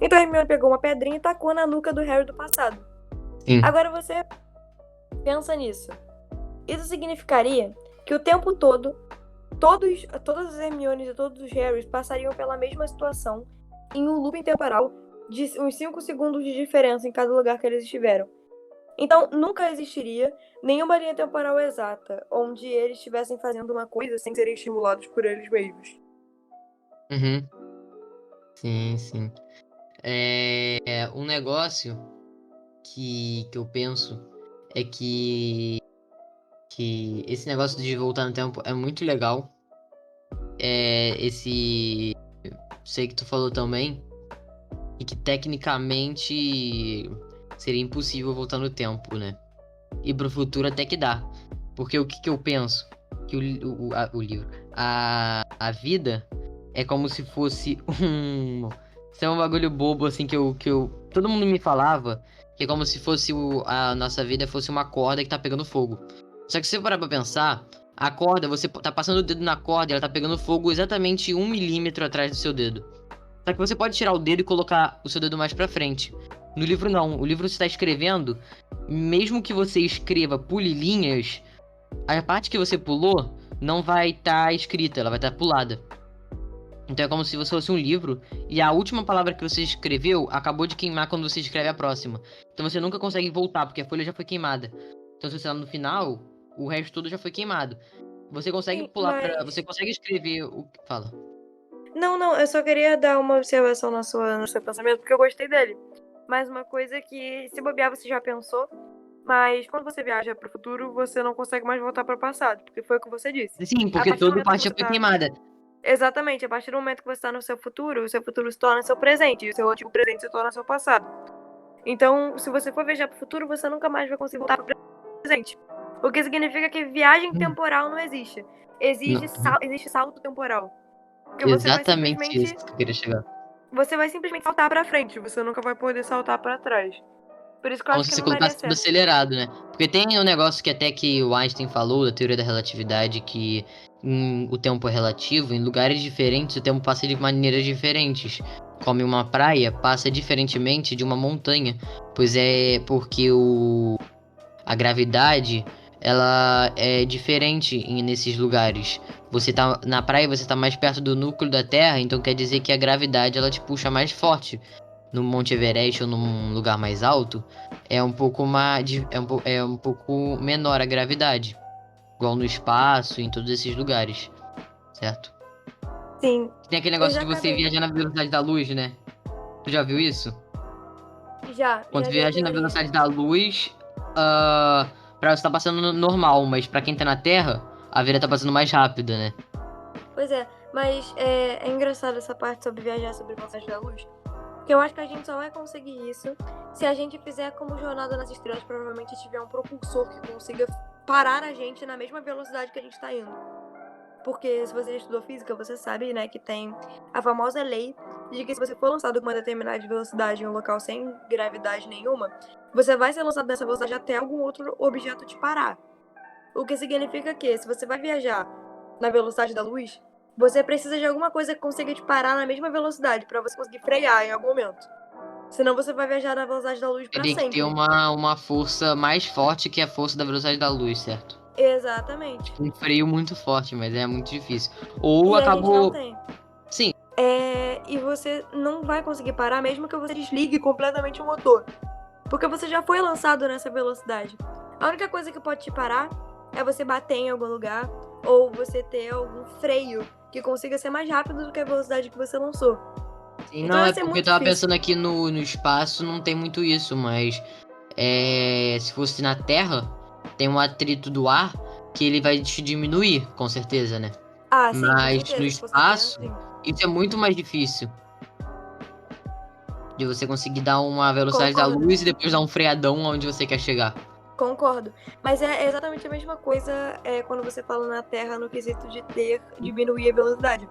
Então a Hermione pegou uma pedrinha e tacou na nuca do Harry do passado. Sim. Agora você pensa nisso. Isso significaria que o tempo todo, todas as Hermiones e todos os Harrys passariam pela mesma situação em um looping temporal de uns 5 segundos de diferença em cada lugar que eles estiveram. Então, nunca existiria nenhuma linha temporal exata onde eles estivessem fazendo uma coisa sem serem estimulados por eles mesmos. Sim. Um negócio que eu penso é que esse negócio de voltar no tempo é muito legal. Sei que tu falou também, e que tecnicamente seria impossível voltar no tempo, né? E pro futuro até que dá. Porque o que eu penso? Que o livro... A vida é como se fosse Isso é um bagulho bobo, assim, que eu... Todo mundo me falava que é como se fosse a nossa vida fosse uma corda que tá pegando fogo. Só que se você parar pra pensar, a corda, você tá passando o dedo na corda e ela tá pegando fogo exatamente 1 milímetro atrás do seu dedo. Só que você pode tirar o dedo e colocar o seu dedo mais pra frente. No livro não. O livro você tá escrevendo, mesmo que você escreva, pule linhas, a parte que você pulou não vai estar escrita, ela vai estar pulada. Então é como se você fosse um livro e a última palavra que você escreveu acabou de queimar quando você escreve a próxima. Então você nunca consegue voltar, porque a folha já foi queimada. Então se você tá no final, o resto todo já foi queimado. Você consegue pular pra... Você consegue escrever o... Fala. Não, eu só queria dar uma observação no seu pensamento, porque eu gostei dele. Mas uma coisa que, se bobear, você já pensou, mas quando você viaja pro futuro, você não consegue mais voltar pro passado, porque foi o que você disse. Sim, porque toda parte já foi queimada. Exatamente, a partir do momento que você tá no seu futuro, o seu futuro se torna seu presente, e o seu antigo presente se torna seu passado. Então, se você for viajar pro futuro, você nunca mais vai conseguir voltar pro presente. O que significa que viagem temporal não existe. Existe salto temporal. Porque Exatamente isso que eu queria chegar. Você vai simplesmente saltar pra frente, você nunca vai poder saltar pra trás. Por isso que eu Como acho se que você não daria colocasse tudo certo. acelerado, né? Porque tem um negócio que até que o Einstein falou, da teoria da relatividade, que o tempo é relativo, em lugares diferentes o tempo passa de maneiras diferentes. Como uma praia passa diferentemente de uma montanha, pois é porque a gravidade, ela é diferente nesses lugares. Você tá na praia, você tá mais perto do núcleo da Terra, então quer dizer que a gravidade ela te puxa mais forte. No Monte Everest ou num lugar mais alto, é um pouco um pouco menor a gravidade, igual no espaço, em todos esses lugares, certo? Sim. Tem aquele negócio de você viajar na velocidade da luz, né? Tu já viu isso? Já. Quando já tu viaja na velocidade da luz, pra você tá passando normal, mas pra quem tá na Terra, a vida tá passando mais rápida, né? Pois é, mas é engraçado essa parte sobre viajar sobre a velocidade da luz. Porque eu acho que a gente só vai conseguir isso se a gente fizer como Jornada nas Estrelas, provavelmente tiver um propulsor que consiga parar a gente na mesma velocidade que a gente tá indo. Porque se você já estudou física, você sabe, né, que tem a famosa lei de que se você for lançado com uma determinada velocidade em um local sem gravidade nenhuma, você vai ser lançado nessa velocidade até algum outro objeto te parar. O que significa que, se você vai viajar na velocidade da luz, você precisa de alguma coisa que consiga te parar na mesma velocidade para você conseguir frear em algum momento. Senão você vai viajar na velocidade da luz para sempre. Teria que ter uma força mais forte que a força da velocidade da luz, certo? Exatamente. Um freio muito forte, mas é muito difícil. Ou e acabou... a gente não tem. Sim. E você não vai conseguir parar mesmo que você desligue completamente o motor. Porque você já foi lançado nessa velocidade. A única coisa que pode te parar é você bater em algum lugar ou você ter algum freio que consiga ser mais rápido do que a velocidade que você lançou. Sim, Então não, vai é ser porque eu muito tava difícil. pensando aqui no espaço, não tem muito isso, mas se fosse na Terra, tem um atrito do ar que ele vai te diminuir, com certeza, né? Ah, sim, com Mas no certeza. Se fosse na Terra, espaço, sim. isso é muito mais difícil. De você conseguir dar uma velocidade da Concordo. luz e depois dar um freadão onde você quer chegar. Concordo. Mas é exatamente a mesma coisa quando você fala na Terra no quesito de diminuir a velocidade.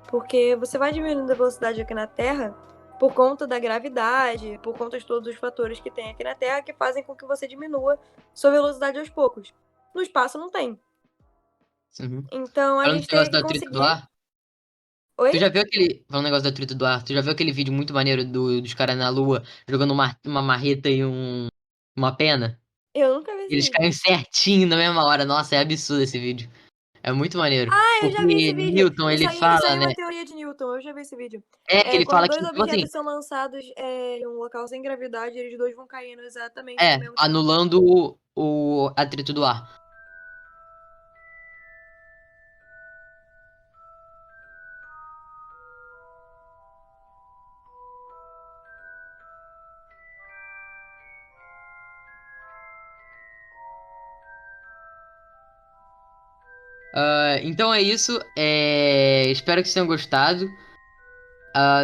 Porque você vai diminuindo a velocidade aqui na Terra por conta da gravidade, por conta de todos os fatores que tem aqui na Terra que fazem com que você diminua sua velocidade aos poucos. No espaço não tem. Uhum. Então a Falando do gente tem negócio que do atrito do conseguir. ar, Oi? tu já viu aquele. Falando do negócio do atrito do ar, tu já viu aquele vídeo muito maneiro dos caras na Lua jogando uma marreta e uma pena? Eu nunca vi esse Eles vídeo. caem certinho na mesma hora. Nossa, é absurdo esse vídeo. É muito maneiro. Ah, eu já vi Porque esse vídeo. Newton, ele Isso fala, aí é né? uma teoria de Newton. Eu já vi esse vídeo. É que ele Quando fala que, dois tipo assim, objetos são lançados em um local sem gravidade, eles dois vão caindo exatamente ao mesmo tempo. anulando o atrito do ar. Então é isso. Espero que vocês tenham gostado.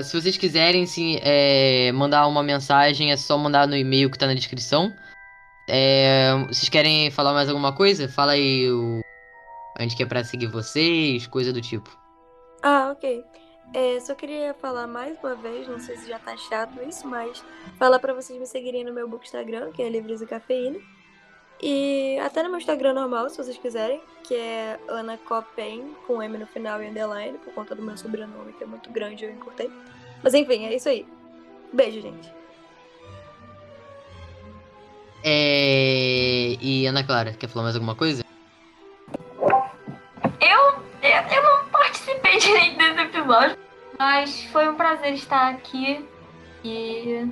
Se vocês quiserem mandar uma mensagem, é só mandar no e-mail que tá na descrição. Vocês querem falar mais alguma coisa? Fala aí onde que é pra seguir vocês, coisa do tipo. Ah, ok. Só queria falar mais uma vez, não sei se já tá chato isso, mas falar pra vocês me seguirem no meu book Instagram, que é Livros e Cafeína. E até no meu Instagram normal, se vocês quiserem, que é Ana Copen, com M no final e underline, por conta do meu sobrenome, que é muito grande, eu encurtei. Mas enfim, é isso aí. Beijo, gente. E Ana Clara, quer falar mais alguma coisa? Eu não participei direito desse episódio, mas foi um prazer estar aqui e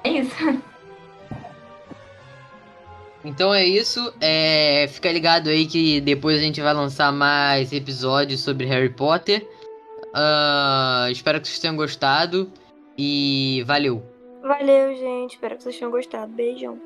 é isso. Então é isso. Fica ligado aí que depois a gente vai lançar mais episódios sobre Harry Potter. Espero que vocês tenham gostado. E valeu! Valeu, gente. Espero que vocês tenham gostado. Beijão.